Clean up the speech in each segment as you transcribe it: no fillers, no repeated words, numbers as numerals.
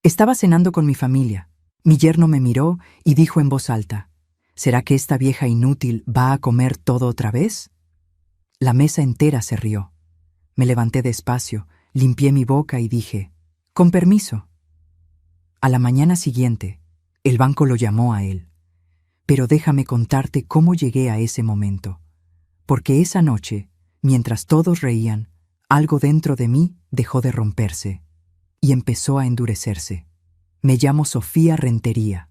Estaba cenando con mi familia. Mi yerno me miró y dijo en voz alta: ¿será que esta vieja inútil va a comer todo otra vez? La mesa entera se rió. Me levanté despacio, limpié mi boca y dije: con permiso. A la mañana siguiente, el banco lo llamó a él. Pero déjame contarte cómo llegué a ese momento. Porque esa noche, mientras todos reían, algo dentro de mí dejó de romperse y empezó a endurecerse. Me llamo Sofía Rentería.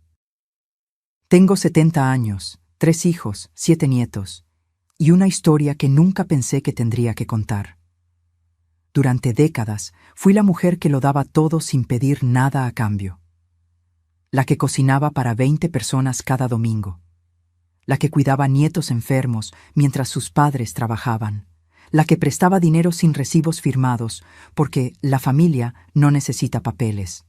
Tengo 70 años, 3 hijos, 7 nietos, y una historia que nunca pensé que tendría que contar. Durante décadas fui la mujer que lo daba todo sin pedir nada a cambio. La que cocinaba para 20 personas cada domingo. La que cuidaba nietos enfermos mientras sus padres trabajaban. La que prestaba dinero sin recibos firmados, porque la familia no necesita papeles.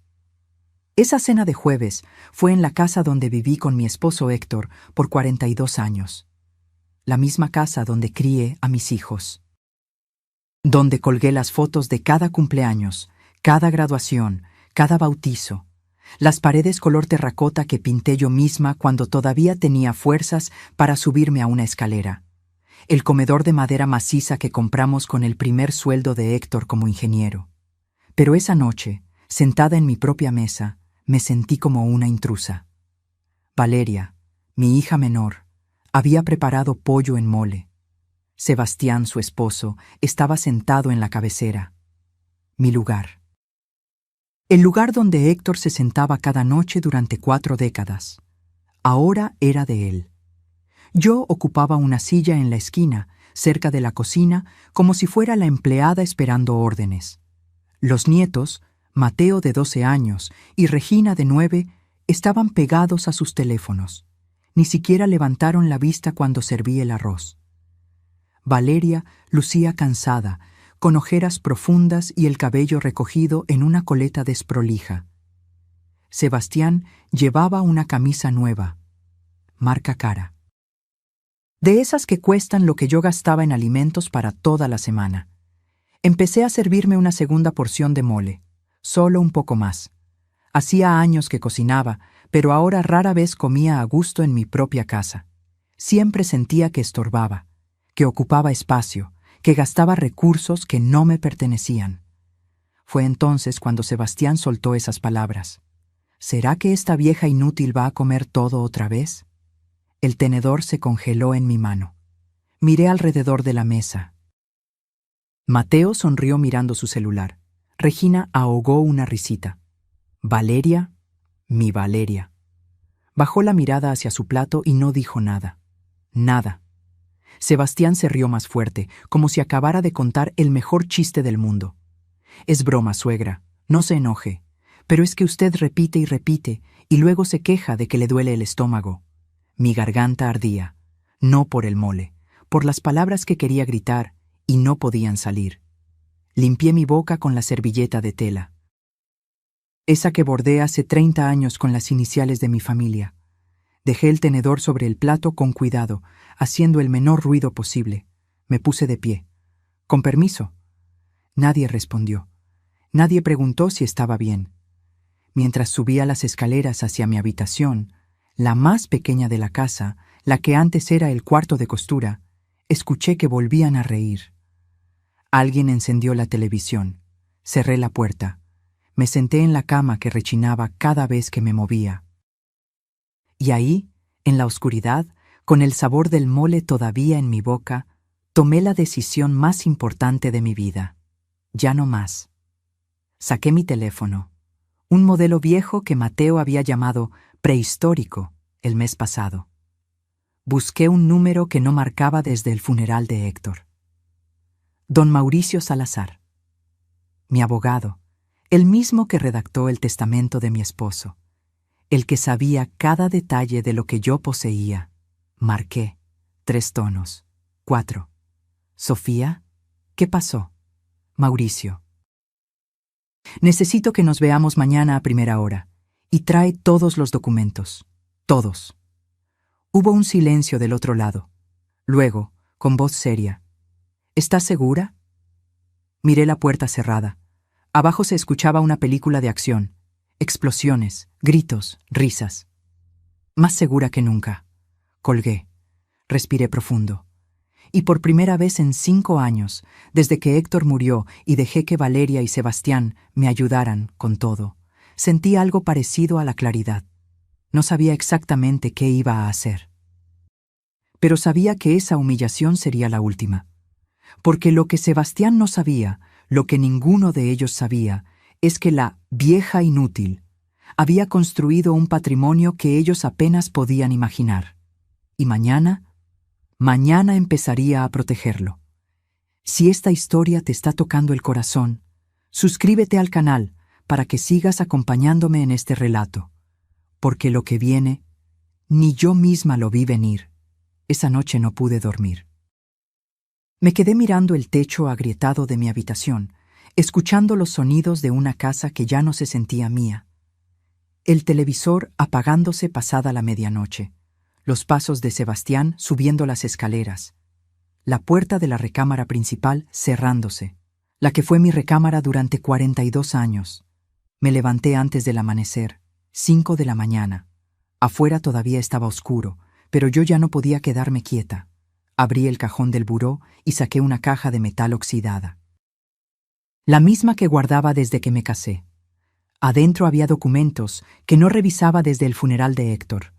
Esa cena de jueves fue en la casa donde viví con mi esposo Héctor por 42 años. La misma casa donde crié a mis hijos. Donde colgué las fotos de cada cumpleaños, cada graduación, cada bautizo. Las paredes color terracota que pinté yo misma cuando todavía tenía fuerzas para subirme a una escalera. El comedor de madera maciza que compramos con el primer sueldo de Héctor como ingeniero. Pero esa noche, sentada en mi propia mesa, me sentí como una intrusa. Valeria, mi hija menor, había preparado pollo en mole. Sebastián, su esposo, estaba sentado en la cabecera. Mi lugar. El lugar donde Héctor se sentaba cada noche durante 4 décadas. Ahora era de él. Yo ocupaba una silla en la esquina, cerca de la cocina, como si fuera la empleada esperando órdenes. Los nietos, Mateo de 12 años y Regina de 9, estaban pegados a sus teléfonos. Ni siquiera levantaron la vista cuando serví el arroz. Valeria lucía cansada, con ojeras profundas y el cabello recogido en una coleta desprolija. Sebastián llevaba una camisa nueva, marca cara. De esas que cuestan lo que yo gastaba en alimentos para toda la semana. Empecé a servirme una segunda porción de mole, solo un poco más. Hacía años que cocinaba, pero ahora rara vez comía a gusto en mi propia casa. Siempre sentía que estorbaba, que ocupaba espacio, que gastaba recursos que no me pertenecían. Fue entonces cuando Sebastián soltó esas palabras. ¿Será que esta vieja inútil va a comer todo otra vez? El tenedor se congeló en mi mano. Miré alrededor de la mesa. Mateo sonrió mirando su celular. Regina ahogó una risita. Valeria, mi Valeria. Bajó la mirada hacia su plato y no dijo nada. Nada. Sebastián se rió más fuerte, como si acabara de contar el mejor chiste del mundo. Es broma, suegra, no se enoje, pero es que usted repite y repite, y luego se queja de que le duele el estómago. Mi garganta ardía, no por el mole, por las palabras que quería gritar y no podían salir. Limpié mi boca con la servilleta de tela. Esa que bordé hace 30 años con las iniciales de mi familia. Dejé el tenedor sobre el plato con cuidado, haciendo el menor ruido posible. Me puse de pie. «Con permiso». Nadie respondió. Nadie preguntó si estaba bien. Mientras subía las escaleras hacia mi habitación, la más pequeña de la casa, la que antes era el cuarto de costura, escuché que volvían a reír. Alguien encendió la televisión. Cerré la puerta. Me senté en la cama que rechinaba cada vez que me movía. Y ahí, en la oscuridad, con el sabor del mole todavía en mi boca, tomé la decisión más importante de mi vida. Ya no más. Saqué mi teléfono, un modelo viejo que Mateo había llamado prehistórico el mes pasado. Busqué un número que no marcaba desde el funeral de Héctor. Don Mauricio Salazar. Mi abogado, el mismo que redactó el testamento de mi esposo. El que sabía cada detalle de lo que yo poseía. Marqué. 3 tonos. 4. Sofía, ¿qué pasó? Mauricio. Necesito que nos veamos mañana a primera hora. Y trae todos los documentos. Todos. Hubo un silencio del otro lado. Luego, con voz seria. ¿Estás segura? Miré la puerta cerrada. Abajo se escuchaba una película de acción. Explosiones, gritos, risas. Más segura que nunca. Colgué. Respiré profundo. Y por primera vez en 5 años, desde que Héctor murió y dejé que Valeria y Sebastián me ayudaran con todo, sentí algo parecido a la claridad. No sabía exactamente qué iba a hacer. Pero sabía que esa humillación sería la última. Porque lo que Sebastián no sabía, lo que ninguno de ellos sabía, es que la vieja inútil había construido un patrimonio que ellos apenas podían imaginar. Y mañana empezaría a protegerlo. Si esta historia te está tocando el corazón, suscríbete al canal para que sigas acompañándome en este relato, porque lo que viene, ni yo misma lo vi venir. Esa noche no pude dormir. Me quedé mirando el techo agrietado de mi habitación, escuchando los sonidos de una casa que ya no se sentía mía. El televisor apagándose pasada la medianoche, los pasos de Sebastián subiendo las escaleras, la puerta de la recámara principal cerrándose, la que fue mi recámara durante 42 años. Me levanté antes del amanecer, 5 de la mañana. Afuera todavía estaba oscuro, pero yo ya no podía quedarme quieta. Abrí el cajón del buró y saqué una caja de metal oxidada. La misma que guardaba desde que me casé. Adentro había documentos que no revisaba desde el funeral de Héctor.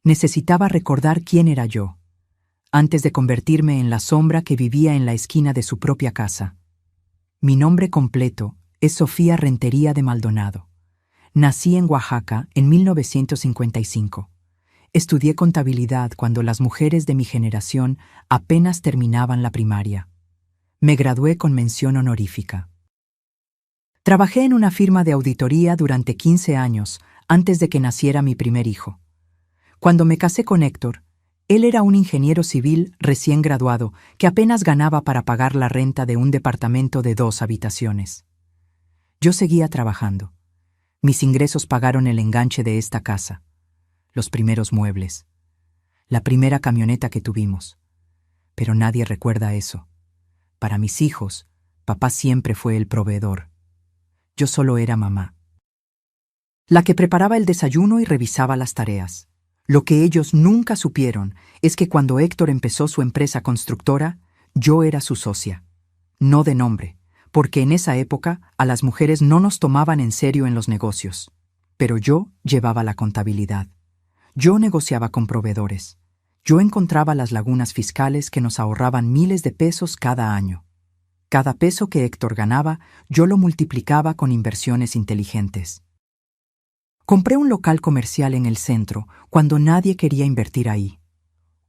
Necesitaba recordar quién era yo, antes de convertirme en la sombra que vivía en la esquina de su propia casa. Mi nombre completo es Sofía Rentería de Maldonado. Nací en Oaxaca en 1955. Estudié contabilidad cuando las mujeres de mi generación apenas terminaban la primaria. Me gradué con mención honorífica. Trabajé en una firma de auditoría durante 15 años antes de que naciera mi primer hijo. Cuando me casé con Héctor, él era un ingeniero civil recién graduado que apenas ganaba para pagar la renta de un departamento de 2 habitaciones. Yo seguía trabajando. Mis ingresos pagaron el enganche de esta casa, los primeros muebles, la primera camioneta que tuvimos. Pero nadie recuerda eso. Para mis hijos, papá siempre fue el proveedor. Yo solo era mamá. La que preparaba el desayuno y revisaba las tareas. Lo que ellos nunca supieron es que cuando Héctor empezó su empresa constructora, yo era su socia. No de nombre, porque en esa época a las mujeres no nos tomaban en serio en los negocios. Pero yo llevaba la contabilidad. Yo negociaba con proveedores. Yo encontraba las lagunas fiscales que nos ahorraban miles de pesos cada año. Cada peso que Héctor ganaba, yo lo multiplicaba con inversiones inteligentes. Compré un local comercial en el centro cuando nadie quería invertir ahí.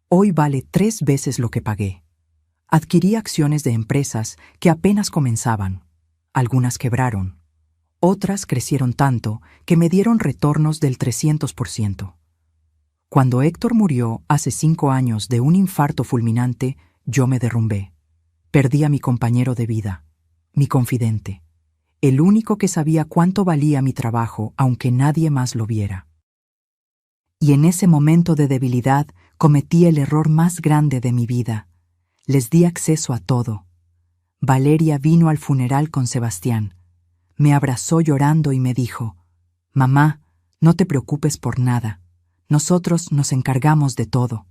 Hoy vale 3 veces lo que pagué. Adquirí acciones de empresas que apenas comenzaban. Algunas quebraron. Otras crecieron tanto que me dieron retornos del 300%. Cuando Héctor murió hace 5 años de un infarto fulminante, yo me derrumbé. Perdí a mi compañero de vida, mi confidente, el único que sabía cuánto valía mi trabajo aunque nadie más lo viera. Y en ese momento de debilidad cometí el error más grande de mi vida. Les di acceso a todo. Valeria vino al funeral con Sebastián. Me abrazó llorando y me dijo: «Mamá, no te preocupes por nada. Nosotros nos encargamos de todo».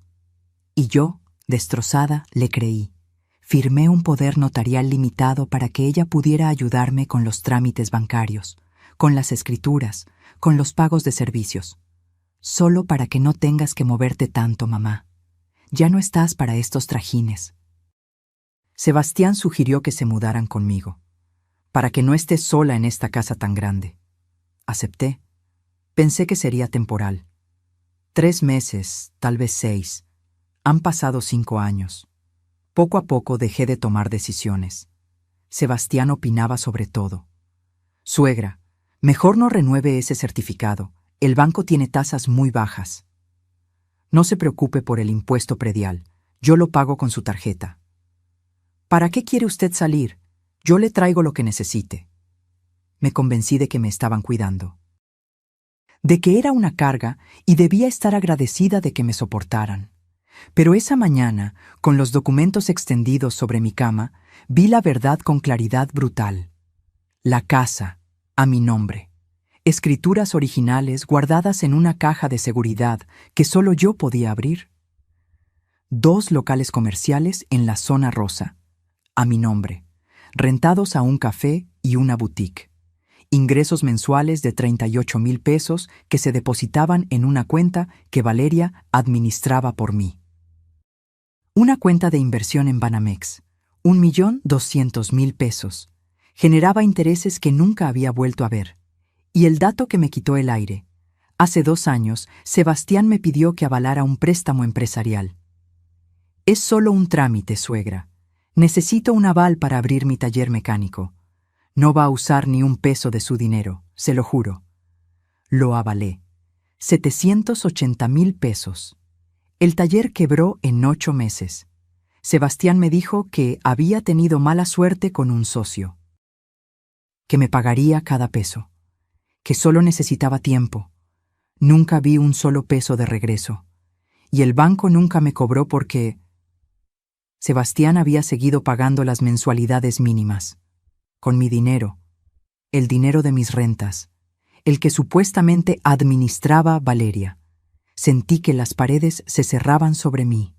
Y yo, destrozada, le creí. Firmé un poder notarial limitado para que ella pudiera ayudarme con los trámites bancarios, con las escrituras, con los pagos de servicios. Solo para que no tengas que moverte tanto, mamá. Ya no estás para estos trajines. Sebastián sugirió que se mudaran conmigo, para que no esté sola en esta casa tan grande. Acepté. Pensé que sería temporal. 3 meses, tal vez 6. Han pasado 5 años. Poco a poco dejé de tomar decisiones. Sebastián opinaba sobre todo. «Suegra, mejor no renueve ese certificado. El banco tiene tasas muy bajas. No se preocupe por el impuesto predial. Yo lo pago con su tarjeta. ¿Para qué quiere usted salir? Yo le traigo lo que necesite». Me convencí de que me estaban cuidando. De que era una carga y debía estar agradecida de que me soportaran. Pero esa mañana, con los documentos extendidos sobre mi cama, vi la verdad con claridad brutal. La casa, a mi nombre. Escrituras originales guardadas en una caja de seguridad que solo yo podía abrir. 2 locales comerciales en la zona rosa, a mi nombre, rentados a un café y una boutique. Ingresos mensuales de 38,000 pesos que se depositaban en una cuenta que Valeria administraba por mí. Una cuenta de inversión en Banamex, 1,200,000 pesos. Generaba intereses que nunca había vuelto a ver. Y el dato que me quitó el aire. Hace 2 años, Sebastián me pidió que avalara un préstamo empresarial. Es solo un trámite, suegra. Necesito un aval para abrir mi taller mecánico. No va a usar ni un peso de su dinero, se lo juro. Lo avalé. 780,000 pesos. El taller quebró en 8 meses. Sebastián me dijo que había tenido mala suerte con un socio. Que me pagaría cada peso. Que solo necesitaba tiempo. Nunca vi un solo peso de regreso. Y el banco nunca me cobró porque Sebastián había seguido pagando las mensualidades mínimas. Con mi dinero, el dinero de mis rentas, el que supuestamente administraba Valeria. Sentí que las paredes se cerraban sobre mí.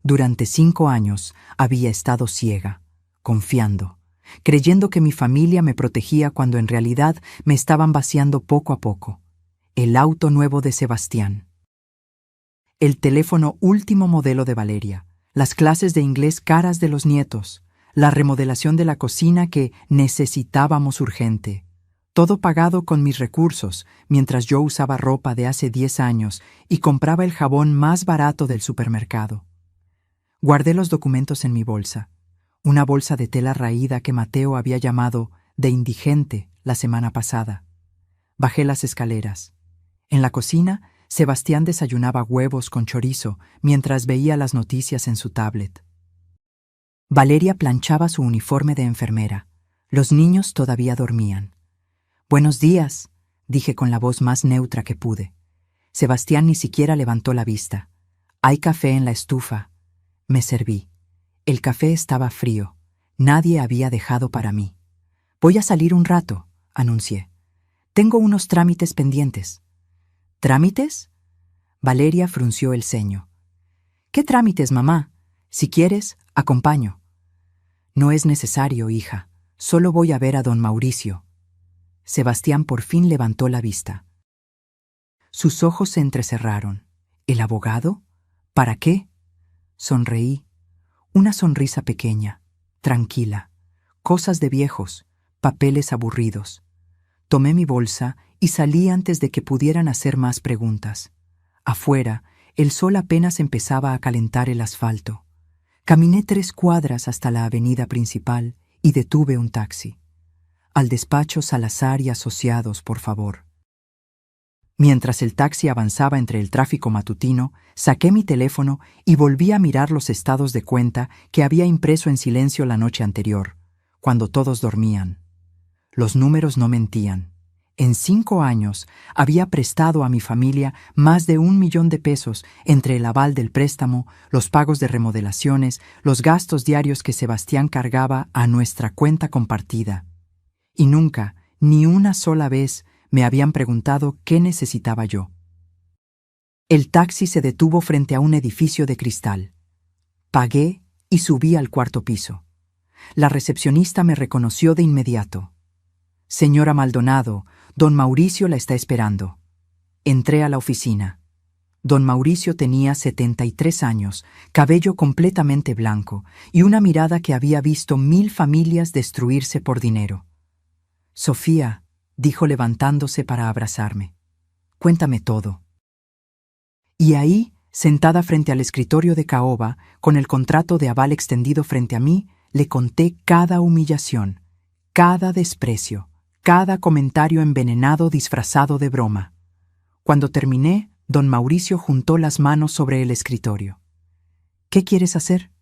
Durante 5 años había estado ciega, confiando, creyendo que mi familia me protegía cuando en realidad me estaban vaciando poco a poco. El auto nuevo de Sebastián. El teléfono último modelo de Valeria. Las clases de inglés caras de los nietos. La remodelación de la cocina que necesitábamos urgente. Todo pagado con mis recursos, mientras yo usaba ropa de hace 10 años y compraba el jabón más barato del supermercado. Guardé los documentos en mi bolsa. Una bolsa de tela raída que Mateo había llamado de indigente la semana pasada. Bajé las escaleras. En la cocina, Sebastián desayunaba huevos con chorizo mientras veía las noticias en su tablet. Valeria planchaba su uniforme de enfermera. Los niños todavía dormían. «Buenos días», dije con la voz más neutra que pude. Sebastián ni siquiera levantó la vista. «Hay café en la estufa». Me serví. El café estaba frío. Nadie había dejado para mí. «Voy a salir un rato», anuncié. «Tengo unos trámites pendientes». «¿Trámites?» Valeria frunció el ceño. «¿Qué trámites, mamá? Si quieres, acompaño». «No es necesario, hija. Solo voy a ver a don Mauricio». Sebastián por fin levantó la vista. Sus ojos se entrecerraron. ¿El abogado? ¿Para qué? Sonreí. Una sonrisa pequeña, tranquila. Cosas de viejos, papeles aburridos. Tomé mi bolsa y salí antes de que pudieran hacer más preguntas. Afuera, el sol apenas empezaba a calentar el asfalto. Caminé 3 cuadras hasta la avenida principal y detuve un taxi. «Al despacho Salazar y Asociados, por favor». Mientras el taxi avanzaba entre el tráfico matutino, saqué mi teléfono y volví a mirar los estados de cuenta que había impreso en silencio la noche anterior, cuando todos dormían. Los números no mentían. En 5 años había prestado a mi familia más de 1,000,000 de pesos entre el aval del préstamo, los pagos de remodelaciones, los gastos diarios que Sebastián cargaba a nuestra cuenta compartida. Y nunca, ni una sola vez, me habían preguntado qué necesitaba yo. El taxi se detuvo frente a un edificio de cristal. Pagué y subí al 4º piso. La recepcionista me reconoció de inmediato. «Señora Maldonado, don Mauricio la está esperando». Entré a la oficina. Don Mauricio tenía 73 años, cabello completamente blanco y una mirada que había visto 1000 familias destruirse por dinero. «Sofía», dijo levantándose para abrazarme. «Cuéntame todo». Y ahí, sentada frente al escritorio de caoba, con el contrato de aval extendido frente a mí, le conté cada humillación, cada desprecio, cada comentario envenenado disfrazado de broma. Cuando terminé, don Mauricio juntó las manos sobre el escritorio. «¿Qué quieres hacer?»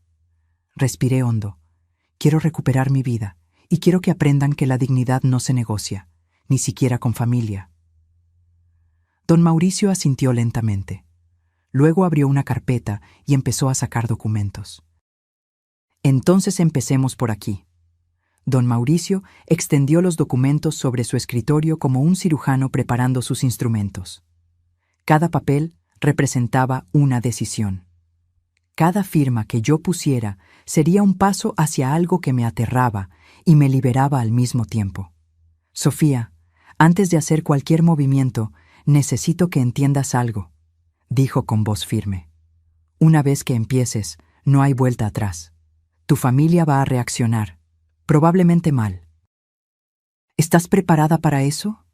Respiré hondo. «Quiero recuperar mi vida, y quiero que aprendan que la dignidad no se negocia, ni siquiera con familia». Don Mauricio asintió lentamente. Luego abrió una carpeta y empezó a sacar documentos. «Entonces empecemos por aquí. Don Mauricio extendió los documentos sobre su escritorio como un cirujano preparando sus instrumentos. Cada papel representaba una decisión. Cada firma que yo pusiera sería un paso hacia algo que me aterraba y me liberaba al mismo tiempo. Sofía, antes de hacer cualquier movimiento, necesito que entiendas algo, dijo con voz firme. Una vez que empieces, no hay vuelta atrás. Tu familia va a reaccionar, probablemente mal. ¿Estás preparada para eso?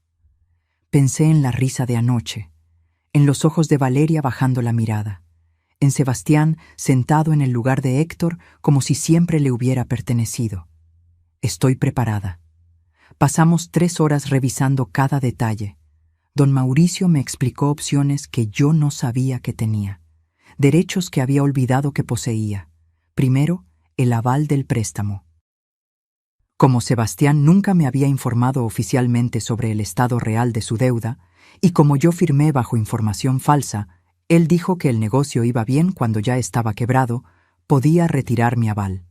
Pensé en la risa de anoche, en los ojos de Valeria bajando la mirada, en Sebastián sentado en el lugar de Héctor como si siempre le hubiera pertenecido. Estoy preparada. Pasamos 3 horas revisando cada detalle. Don Mauricio me explicó opciones que yo no sabía que tenía, derechos que había olvidado que poseía. Primero, el aval del préstamo. Como Sebastián nunca me había informado oficialmente sobre el estado real de su deuda, y como yo firmé bajo información falsa, él dijo que el negocio iba bien cuando ya estaba quebrado, podía retirar mi aval.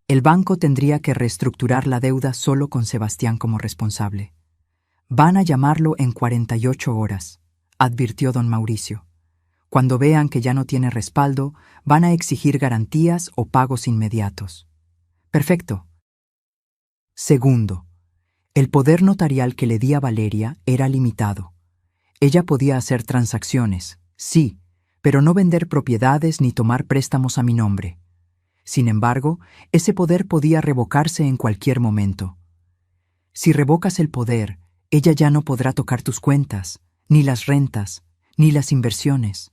El banco tendría que reestructurar la deuda solo con Sebastián como responsable. Van a llamarlo en 48 horas, advirtió don Mauricio. Cuando vean que ya no tiene respaldo, van a exigir garantías o pagos inmediatos. Perfecto. Segundo, el poder notarial que le di a Valeria era limitado. Ella podía hacer transacciones, sí, pero no vender propiedades ni tomar préstamos a mi nombre. Sin embargo, ese poder podía revocarse en cualquier momento. Si revocas el poder, ella ya no podrá tocar tus cuentas, ni las rentas, ni las inversiones.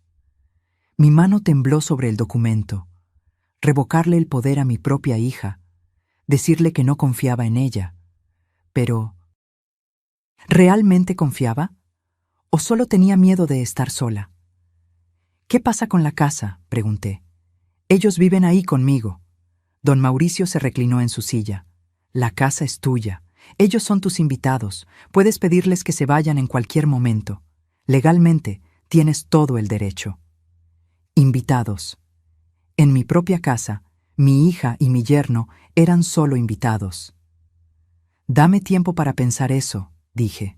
Mi mano tembló sobre el documento. Revocarle el poder a mi propia hija, decirle que no confiaba en ella. Pero, ¿realmente confiaba? ¿O solo tenía miedo de estar sola? ¿Qué pasa con la casa?, pregunté. Ellos viven ahí conmigo. Don Mauricio se reclinó en su silla. La casa es tuya. Ellos son tus invitados. Puedes pedirles que se vayan en cualquier momento. Legalmente, tienes todo el derecho. Invitados. En mi propia casa, mi hija y mi yerno eran solo invitados. Dame tiempo para pensar eso, dije.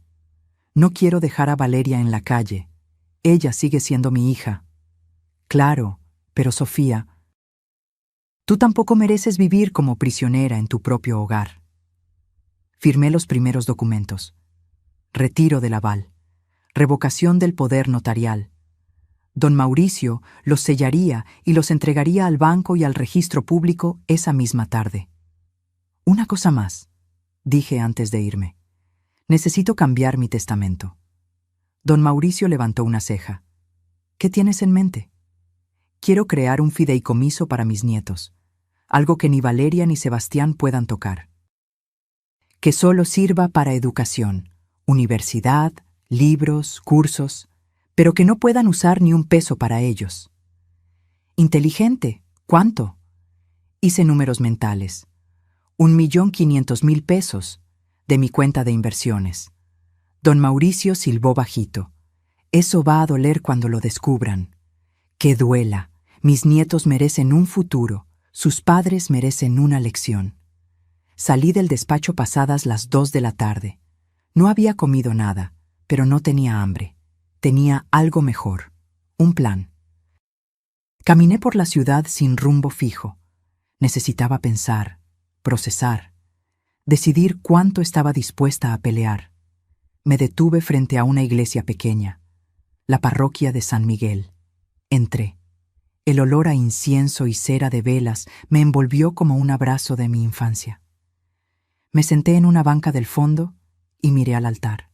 No quiero dejar a Valeria en la calle. Ella sigue siendo mi hija. Claro, pero Sofía, tú tampoco mereces vivir como prisionera en tu propio hogar. Firmé los primeros documentos. Retiro del aval. Revocación del poder notarial. Don Mauricio los sellaría y los entregaría al banco y al registro público esa misma tarde. Una cosa más, dije antes de irme. Necesito cambiar mi testamento. Don Mauricio levantó una ceja. ¿Qué tienes en mente? Quiero crear un fideicomiso para mis nietos, algo que ni Valeria ni Sebastián puedan tocar. Que solo sirva para educación, universidad, libros, cursos, pero que no puedan usar ni un peso para ellos. Inteligente, ¿cuánto? Hice números mentales. 1.500.000 pesos de mi cuenta de inversiones. Don Mauricio silbó bajito. Eso va a doler cuando lo descubran. Que duela. Mis nietos merecen un futuro. Sus padres merecen una lección. Salí del despacho pasadas las 2 de la tarde. No había comido nada, pero no tenía hambre. Tenía algo mejor. Un plan. Caminé por la ciudad sin rumbo fijo. Necesitaba pensar, procesar, decidir cuánto estaba dispuesta a pelear. Me detuve frente a una iglesia pequeña, la parroquia de San Miguel. Entré. El olor a incienso y cera de velas me envolvió como un abrazo de mi infancia. Me senté en una banca del fondo y miré al altar.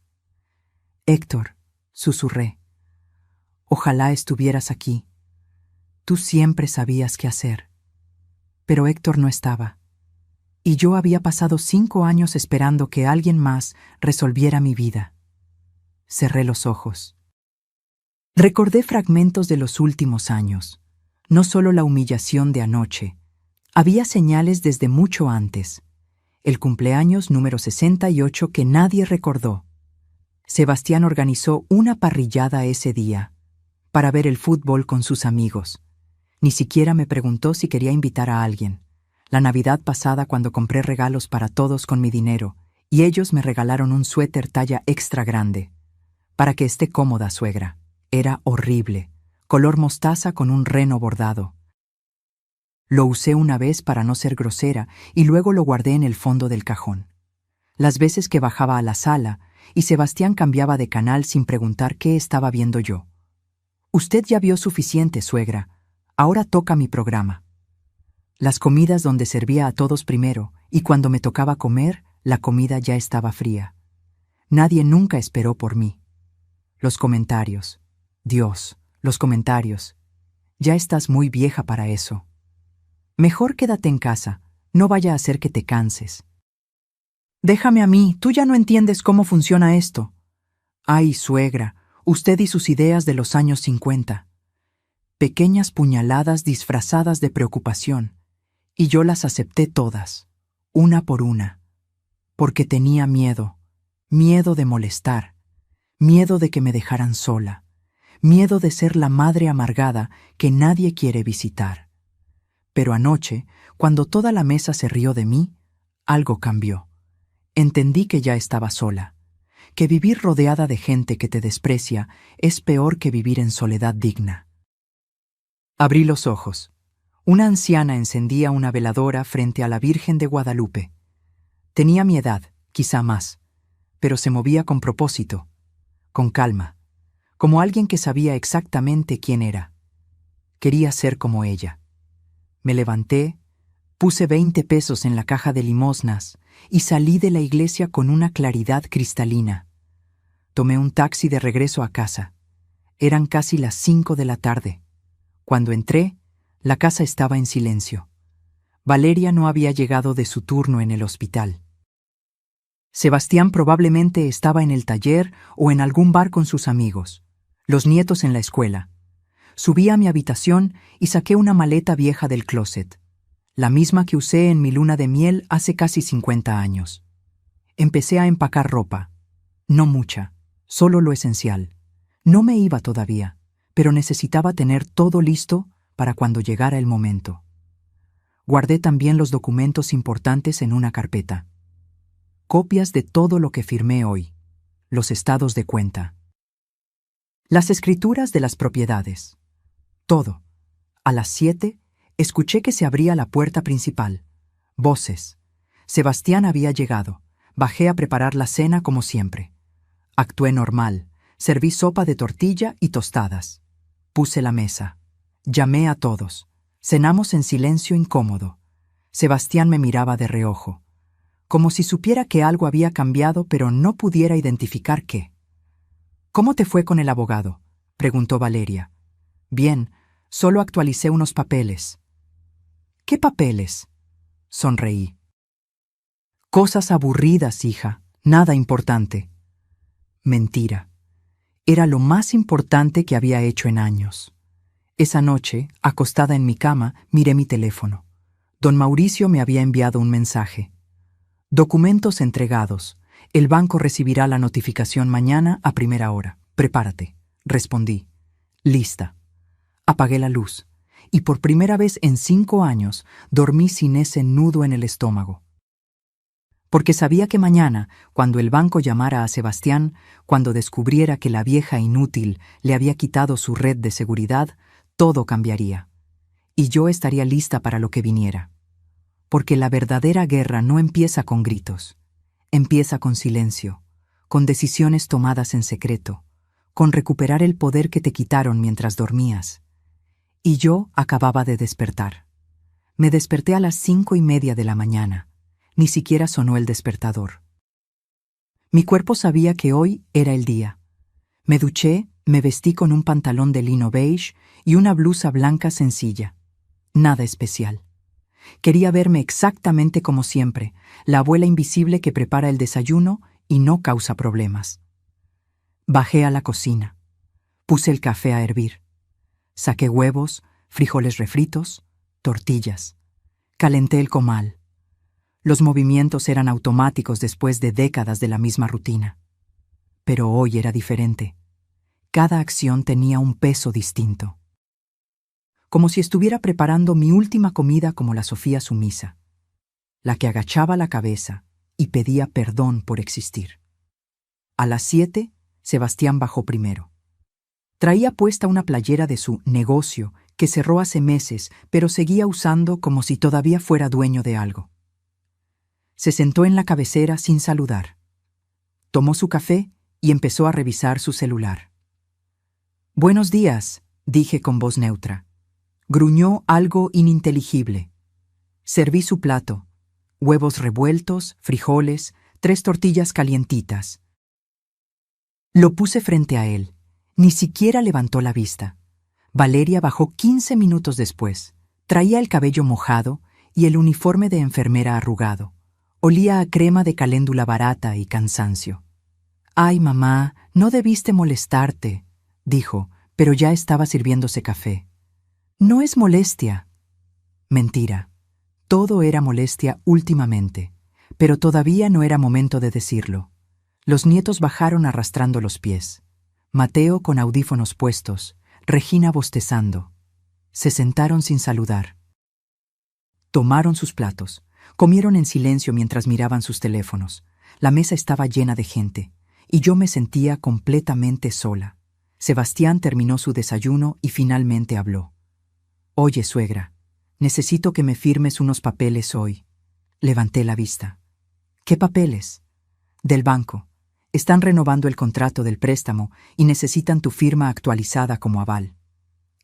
Héctor, susurré, ojalá estuvieras aquí. Tú siempre sabías qué hacer. Pero Héctor no estaba. Y yo había pasado 5 años esperando que alguien más resolviera mi vida. Cerré los ojos. Recordé fragmentos de los últimos años. No solo la humillación de anoche. Había señales desde mucho antes. El cumpleaños número 68 que nadie recordó. Sebastián organizó una parrillada ese día para ver el fútbol con sus amigos. Ni siquiera me preguntó si quería invitar a alguien. La Navidad pasada cuando compré regalos para todos con mi dinero, y ellos me regalaron un suéter talla extra grande. Para que esté cómoda, suegra. Era horrible, color mostaza con un reno bordado. Lo usé una vez para no ser grosera y luego lo guardé en el fondo del cajón. Las veces que bajaba a la sala y Sebastián cambiaba de canal sin preguntar qué estaba viendo yo. Usted ya vio suficiente, suegra. Ahora toca mi programa. Las comidas donde servía a todos primero, y cuando me tocaba comer, la comida ya estaba fría. Nadie nunca esperó por mí. Los comentarios. Dios, los comentarios. Ya estás muy vieja para eso. Mejor quédate en casa, no vaya a hacer que te canses. Déjame a mí, tú ya no entiendes cómo funciona esto. Ay, suegra, usted y sus ideas de los años 50. Pequeñas puñaladas disfrazadas de preocupación, y yo las acepté todas, una por una, porque tenía miedo, miedo de molestar, miedo de que me dejaran sola, miedo de ser la madre amargada que nadie quiere visitar. Pero anoche, cuando toda la mesa se rió de mí, algo cambió. Entendí que ya estaba sola, que vivir rodeada de gente que te desprecia es peor que vivir en soledad digna. Abrí los ojos. Una anciana encendía una veladora frente a la Virgen de Guadalupe. Tenía mi edad, quizá más, pero se movía con propósito, con calma, como alguien que sabía exactamente quién era. Quería ser como ella. Me levanté, puse 20 pesos en la caja de limosnas y salí de la iglesia con una claridad cristalina. Tomé un taxi de regreso a casa. Eran casi las 5 de la tarde. Cuando entré, la casa estaba en silencio. Valeria no había llegado de su turno en el hospital. Sebastián probablemente estaba en el taller o en algún bar con sus amigos, los nietos en la escuela. Subí a mi habitación y saqué una maleta vieja del closet, la misma que usé en mi luna de miel hace casi 50 años. Empecé a empacar ropa. No mucha, solo lo esencial. No me iba todavía, pero necesitaba tener todo listo para cuando llegara el momento. Guardé también los documentos importantes en una carpeta. Copias de todo lo que firmé hoy, los estados de cuenta. Las escrituras de las propiedades. Todo. A las 7, escuché que se abría la puerta principal. Voces. Sebastián había llegado. Bajé a preparar la cena como siempre. Actué normal. Serví sopa de tortilla y tostadas. Puse la mesa. Llamé a todos. Cenamos en silencio incómodo. Sebastián me miraba de reojo, como si supiera que algo había cambiado pero no pudiera identificar qué. ¿Cómo te fue con el abogado?, preguntó Valeria. Bien, solo actualicé unos papeles. ¿Qué papeles?, sonreí. Cosas aburridas, hija, nada importante. Mentira. Era lo más importante que había hecho en años. Esa noche, acostada en mi cama, miré mi teléfono. Don Mauricio me había enviado un mensaje. Documentos entregados. El banco recibirá la notificación mañana a primera hora. Prepárate. Respondí. Lista. Apagué la luz. Y por primera vez en 5 años, dormí sin ese nudo en el estómago. Porque sabía que mañana, cuando el banco llamara a Sebastián, cuando descubriera que la vieja inútil le había quitado su red de seguridad, todo cambiaría. Y yo estaría lista para lo que viniera. Porque la verdadera guerra no empieza con gritos. Empieza con silencio, con decisiones tomadas en secreto, con recuperar el poder que te quitaron mientras dormías. Y yo acababa de despertar. Me desperté a las 5:30 de la mañana. Ni siquiera sonó el despertador. Mi cuerpo sabía que hoy era el día. Me duché, me vestí con un pantalón de lino beige y una blusa blanca sencilla. Nada especial. Quería verme exactamente como siempre, la abuela invisible que prepara el desayuno y no causa problemas. Bajé a la cocina. Puse el café a hervir. Saqué huevos, frijoles refritos, tortillas. Calenté el comal. Los movimientos eran automáticos después de décadas de la misma rutina. Pero hoy era diferente. Cada acción tenía un peso distinto. Como si estuviera preparando mi última comida como la Sofía sumisa. la que agachaba la cabeza y pedía perdón por existir. A las 7, Sebastián bajó primero. Traía puesta una playera de su negocio que cerró hace meses, pero seguía usando como si todavía fuera dueño de algo. Se sentó en la cabecera sin saludar. Tomó su café y empezó a revisar su celular. «Buenos días», dije con voz neutra. Gruñó algo ininteligible. Serví su plato: huevos revueltos, frijoles, 3 tortillas calientitas. Lo puse frente a él. Ni siquiera levantó la vista. Valeria bajó 15 minutos después. Traía el cabello mojado y el uniforme de enfermera arrugado. Olía a crema de caléndula barata y cansancio. «Ay, mamá, no debiste molestarte», dijo, pero ya estaba sirviéndose café. «No es molestia». Mentira. Todo era molestia últimamente, pero todavía no era momento de decirlo. Los nietos bajaron arrastrando los pies. Mateo con audífonos puestos, Regina bostezando. Se sentaron sin saludar. Tomaron sus platos, comieron en silencio mientras miraban sus teléfonos. La mesa estaba llena de gente, y yo me sentía completamente sola. Sebastián terminó su desayuno y finalmente habló. «Oye, suegra, necesito que me firmes unos papeles hoy». Levanté la vista. «¿Qué papeles?» «Del banco. Están renovando el contrato del préstamo y necesitan tu firma actualizada como aval».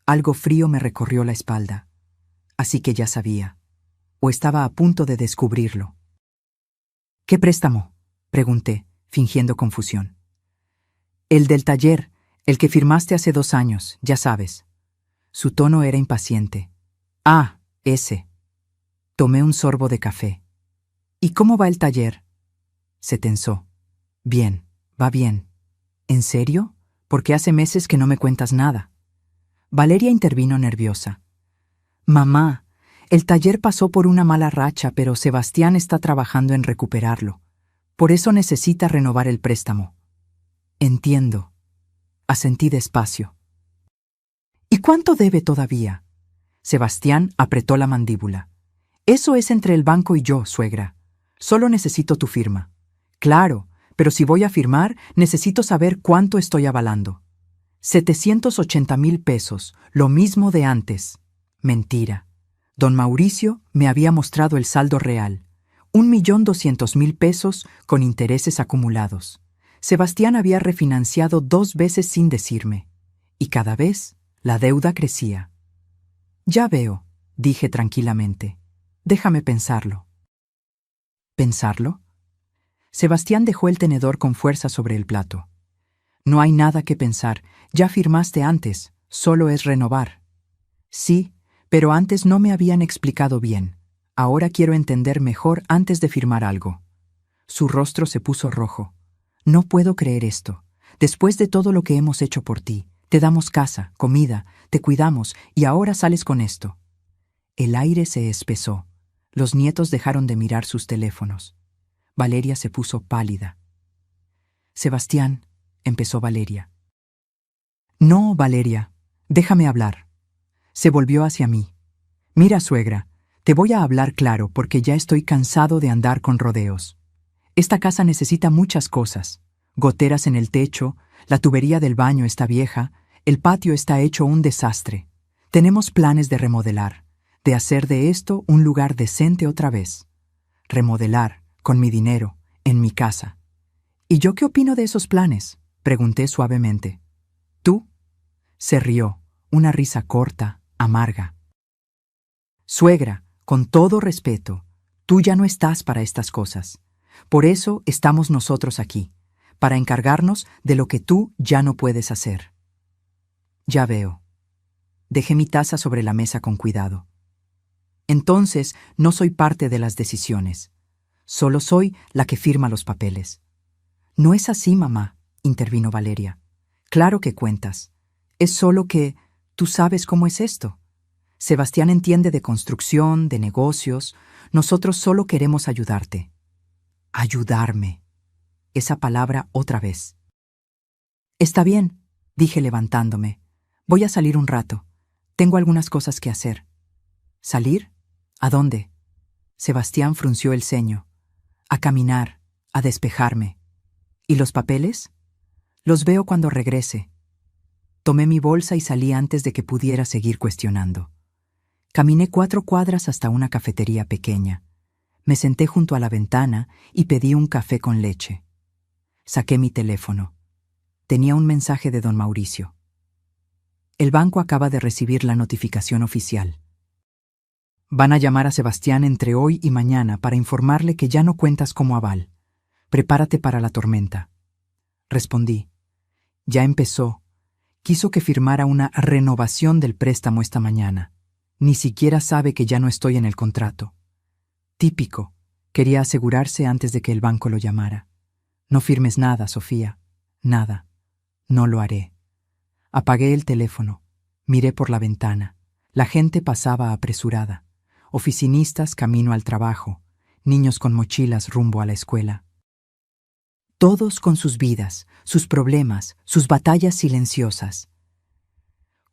Algo frío me recorrió la espalda. Así que ya sabía, o estaba a punto de descubrirlo. «¿Qué préstamo?», pregunté, fingiendo confusión. «El del taller, el que firmaste hace 2 años, ya sabes». Su tono era impaciente. «Ah, ese». Tomé un sorbo de café. «¿Y cómo va el taller?». Se tensó. «Bien, va bien». «¿En serio? Porque hace meses que no me cuentas nada». Valeria intervino nerviosa. «Mamá, el taller pasó por una mala racha, pero Sebastián está trabajando en recuperarlo. Por eso necesita renovar el préstamo». «Entiendo». Asentí despacio. «¿Y cuánto debe todavía?». Sebastián apretó la mandíbula. «Eso es entre el banco y yo, suegra. Solo necesito tu firma». «Claro, pero si voy a firmar, necesito saber cuánto estoy avalando». 780,000 pesos, lo mismo de antes». Mentira. Don Mauricio me había mostrado el saldo real. 1,200,000 pesos con intereses acumulados. Sebastián había refinanciado 2 veces sin decirme. Y cada vez la deuda crecía. «Ya veo», dije tranquilamente. «Déjame pensarlo». ¿Pensarlo? Sebastián dejó el tenedor con fuerza sobre el plato. «No hay nada que pensar. Ya firmaste antes. Solo es renovar». «Sí, pero antes no me habían explicado bien. Ahora quiero entender mejor antes de firmar algo». Su rostro se puso rojo. «No puedo creer esto. Después de todo lo que hemos hecho por ti, te damos casa, comida, te cuidamos y ahora sales con esto». El aire se espesó. Los nietos dejaron de mirar sus teléfonos. Valeria se puso pálida. «Sebastián», empezó Valeria. «No, Valeria, déjame hablar». Se volvió hacia mí. «Mira, suegra, te voy a hablar claro porque ya estoy cansado de andar con rodeos. Esta casa necesita muchas cosas. Goteras en el techo, la tubería del baño está vieja, el patio está hecho un desastre. Tenemos planes de remodelar, de hacer de esto un lugar decente otra vez. Remodelar, con mi dinero, en mi casa». «¿Y yo qué opino de esos planes?», pregunté suavemente. «¿Tú?». Se rió, una risa corta, amarga. «Suegra, con todo respeto, tú ya no estás para estas cosas. Por eso estamos nosotros aquí, para encargarnos de lo que tú ya no puedes hacer». «Ya veo». Dejé mi taza sobre la mesa con cuidado. «Entonces no soy parte de las decisiones. Solo soy la que firma los papeles». «No es así, mamá», intervino Valeria. «Claro que cuentas. Es solo que tú sabes cómo es esto. Sebastián entiende de construcción, de negocios. Nosotros solo queremos ayudarte». «Ayudarme». Esa palabra otra vez. «Está bien», dije levantándome. «Voy a salir un rato. Tengo algunas cosas que hacer». «¿Salir? ¿A dónde?». Sebastián frunció el ceño. A caminar, a despejarme. ¿Y los papeles? Los veo cuando regrese. Tomé mi bolsa y salí antes de que pudiera seguir cuestionando. Caminé 4 cuadras hasta una cafetería pequeña. Me senté junto a la ventana y pedí un café con leche. Saqué mi teléfono. Tenía un mensaje de don Mauricio. El banco acaba de recibir la notificación oficial. Van a llamar a Sebastián entre hoy y mañana para informarle que ya no cuentas como aval. Prepárate para la tormenta. Respondí. Ya empezó. Quiso que firmara una renovación del préstamo esta mañana. Ni siquiera sabe que ya no estoy en el contrato. Típico. Quería asegurarse antes de que el banco lo llamara. No firmes nada, Sofía. Nada. No lo haré. Apagué el teléfono. Miré por la ventana. La gente pasaba apresurada. Oficinistas camino al trabajo. Niños con mochilas rumbo a la escuela. Todos con sus vidas, sus problemas, sus batallas silenciosas.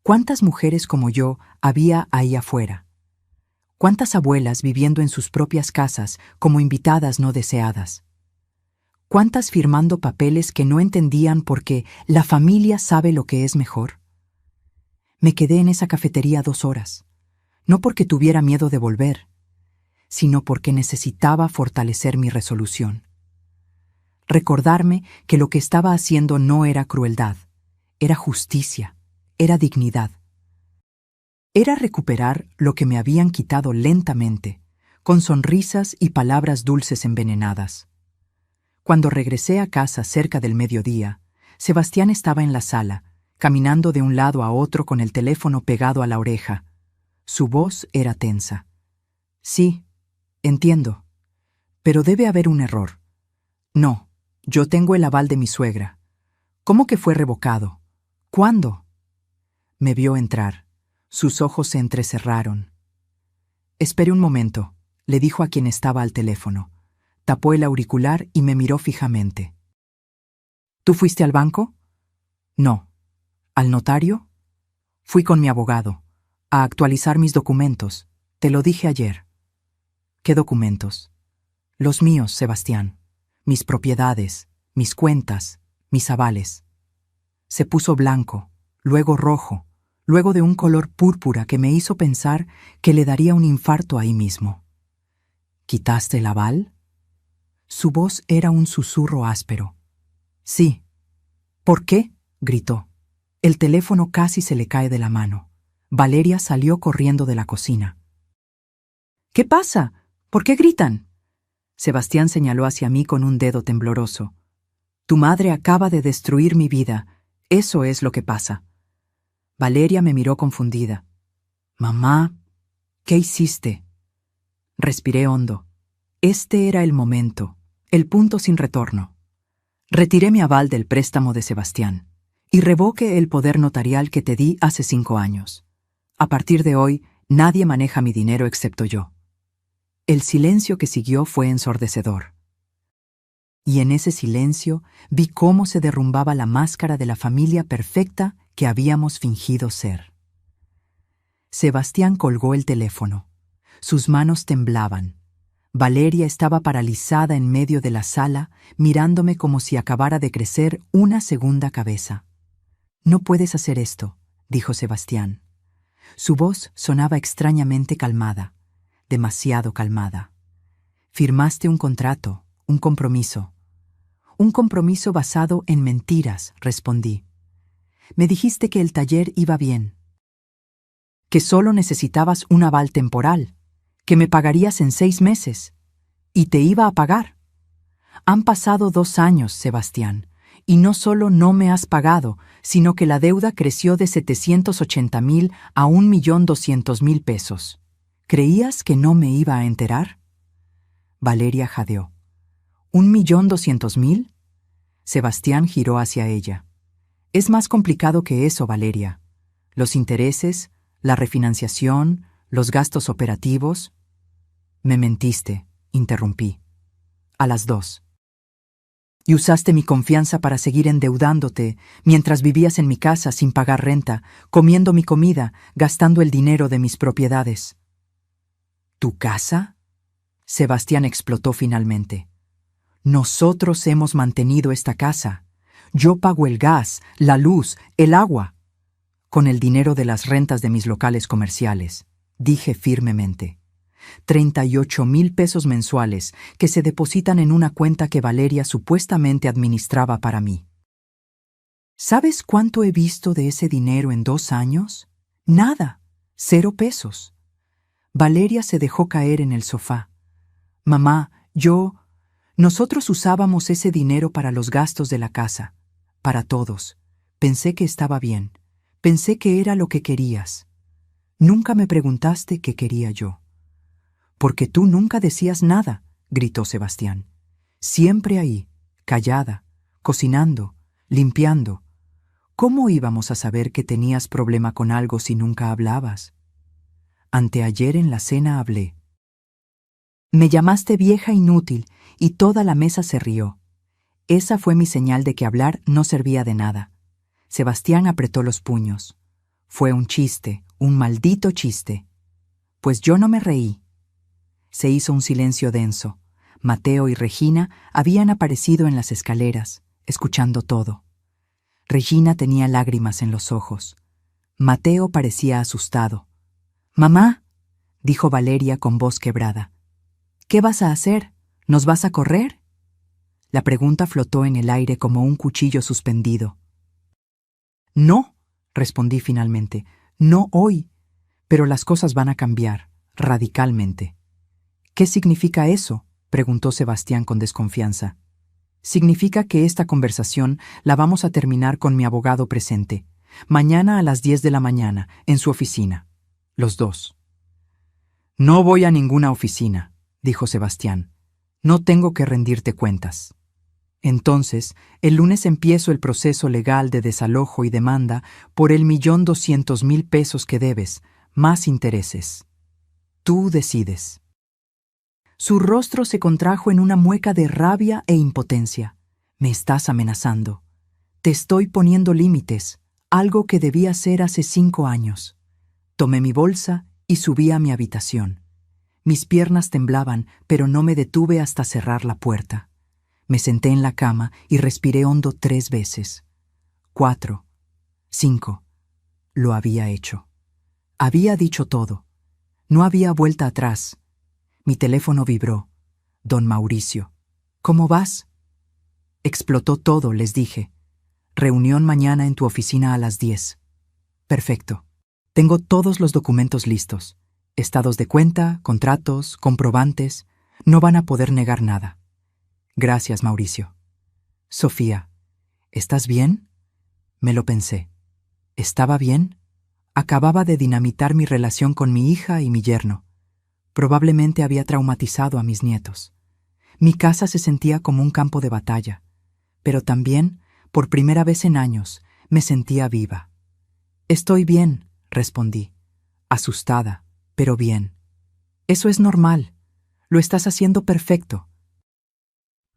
¿Cuántas mujeres como yo había ahí afuera? ¿Cuántas abuelas viviendo en sus propias casas como invitadas no deseadas? ¿Cuántas firmando papeles que no entendían porque la familia sabe lo que es mejor? Me quedé en esa cafetería 2 horas, no porque tuviera miedo de volver, sino porque necesitaba fortalecer mi resolución. Recordarme que lo que estaba haciendo no era crueldad, era justicia, era dignidad. Era recuperar lo que me habían quitado lentamente, con sonrisas y palabras dulces envenenadas. Cuando regresé a casa cerca del mediodía, Sebastián estaba en la sala, caminando de un lado a otro con el teléfono pegado a la oreja. Su voz era tensa. Sí, entiendo. Pero debe haber un error. No, yo tengo el aval de mi suegra. ¿Cómo que fue revocado? ¿Cuándo? Me vio entrar. Sus ojos se entrecerraron. Espere un momento, le dijo a quien estaba al teléfono. Tapó el auricular y me miró fijamente. ¿Tú fuiste al banco? No. ¿Al notario? Fui con mi abogado, a actualizar mis documentos. Te lo dije ayer. ¿Qué documentos? Los míos, Sebastián. Mis propiedades, mis cuentas, mis avales. Se puso blanco, luego rojo, luego de un color púrpura que me hizo pensar que le daría un infarto ahí mismo. ¿Quitaste el aval? Su voz era un susurro áspero. Sí. ¿Por qué? Gritó. El teléfono casi se le cae de la mano. Valeria salió corriendo de la cocina. ¿Qué pasa? ¿Por qué gritan? Sebastián señaló hacia mí con un dedo tembloroso. Tu madre acaba de destruir mi vida. Eso es lo que pasa. Valeria me miró confundida. Mamá, ¿qué hiciste? Respiré hondo. Este era el momento, el punto sin retorno. Retiré mi aval del préstamo de Sebastián y revoqué el poder notarial que te di hace 5 años. A partir de hoy, nadie maneja mi dinero excepto yo. El silencio que siguió fue ensordecedor. Y en ese silencio vi cómo se derrumbaba la máscara de la familia perfecta que habíamos fingido ser. Sebastián colgó el teléfono. Sus manos temblaban. Valeria estaba paralizada en medio de la sala, mirándome como si acabara de crecer una segunda cabeza. No puedes hacer esto, dijo Sebastián. Su voz sonaba extrañamente calmada, demasiado calmada. Firmaste un contrato, un compromiso. Un compromiso basado en mentiras, respondí. Me dijiste que el taller iba bien, que solo necesitabas un aval temporal, que me pagarías en 6 meses, y te iba a pagar. Han pasado 2 años, Sebastián, y no solo no me has pagado, sino que la deuda creció de 780,000 a 1,200,000 pesos. ¿Creías que no me iba a enterar? Valeria jadeó. ¿1,200,000? Sebastián giró hacia ella. Es más complicado que eso, Valeria. Los intereses, la refinanciación, los gastos operativos. Me mentiste, interrumpí. A las 2. Y usaste mi confianza para seguir endeudándote mientras vivías en mi casa sin pagar renta, comiendo mi comida, gastando el dinero de mis propiedades. ¿Tu casa? Sebastián explotó finalmente. Nosotros hemos mantenido esta casa. Yo pago el gas, la luz, el agua. Con el dinero de las rentas de mis locales comerciales, dije firmemente. 38,000 pesos mensuales que se depositan en una cuenta que Valeria supuestamente administraba para mí. ¿Sabes cuánto he visto de ese dinero en 2 años? Nada, 0 pesos. Valeria se dejó caer en el sofá. Mamá, nosotros usábamos ese dinero para los gastos de la casa, para todos. Pensé que estaba bien, pensé que era lo que querías. Nunca me preguntaste qué quería yo. Porque tú nunca decías nada, gritó Sebastián. Siempre ahí, callada, cocinando, limpiando. ¿Cómo íbamos a saber que tenías problema con algo si nunca hablabas? Anteayer en la cena hablé. Me llamaste vieja inútil y toda la mesa se rió. Esa fue mi señal de que hablar no servía de nada. Sebastián apretó los puños. Fue un chiste, un maldito chiste. Pues yo no me reí. Se hizo un silencio denso. Mateo y Regina habían aparecido en las escaleras, escuchando todo. Regina tenía lágrimas en los ojos. Mateo parecía asustado. «Mamá», dijo Valeria con voz quebrada. «¿Qué vas a hacer? ¿Nos vas a correr?» La pregunta flotó en el aire como un cuchillo suspendido. «No», respondí finalmente, «no hoy, pero las cosas van a cambiar, radicalmente». «¿Qué significa eso?», preguntó Sebastián con desconfianza. «Significa que esta conversación la vamos a terminar con mi abogado presente, mañana a las 10 de la mañana, en su oficina. Los dos». «No voy a ninguna oficina», dijo Sebastián. «No tengo que rendirte cuentas». Entonces, el lunes empiezo el proceso legal de desalojo y demanda por el 1.200.000 pesos que debes, más intereses. Tú decides. Su rostro se contrajo en una mueca de rabia e impotencia. Me estás amenazando. Te estoy poniendo límites, algo que debí hacer hace 5 años. Tomé mi bolsa y subí a mi habitación. Mis piernas temblaban, pero no me detuve hasta cerrar la puerta. Me senté en la cama y respiré hondo 3 veces. 4, 5. Lo había hecho. Había dicho todo. No había vuelta atrás. Mi teléfono vibró. «Don Mauricio, ¿cómo vas?» «Explotó todo», les dije. «Reunión mañana en tu oficina a las 10». «Perfecto. Tengo todos los documentos listos. Estados de cuenta, contratos, comprobantes. No van a poder negar nada». «Gracias, Mauricio». «Sofía, ¿estás bien?» Me lo pensé. ¿Estaba bien? Acababa de dinamitar mi relación con mi hija y mi yerno. Probablemente había traumatizado a mis nietos. Mi casa se sentía como un campo de batalla, pero también, por primera vez en años, me sentía viva. «Estoy bien», respondí, asustada, pero bien. «Eso es normal. Lo estás haciendo perfecto».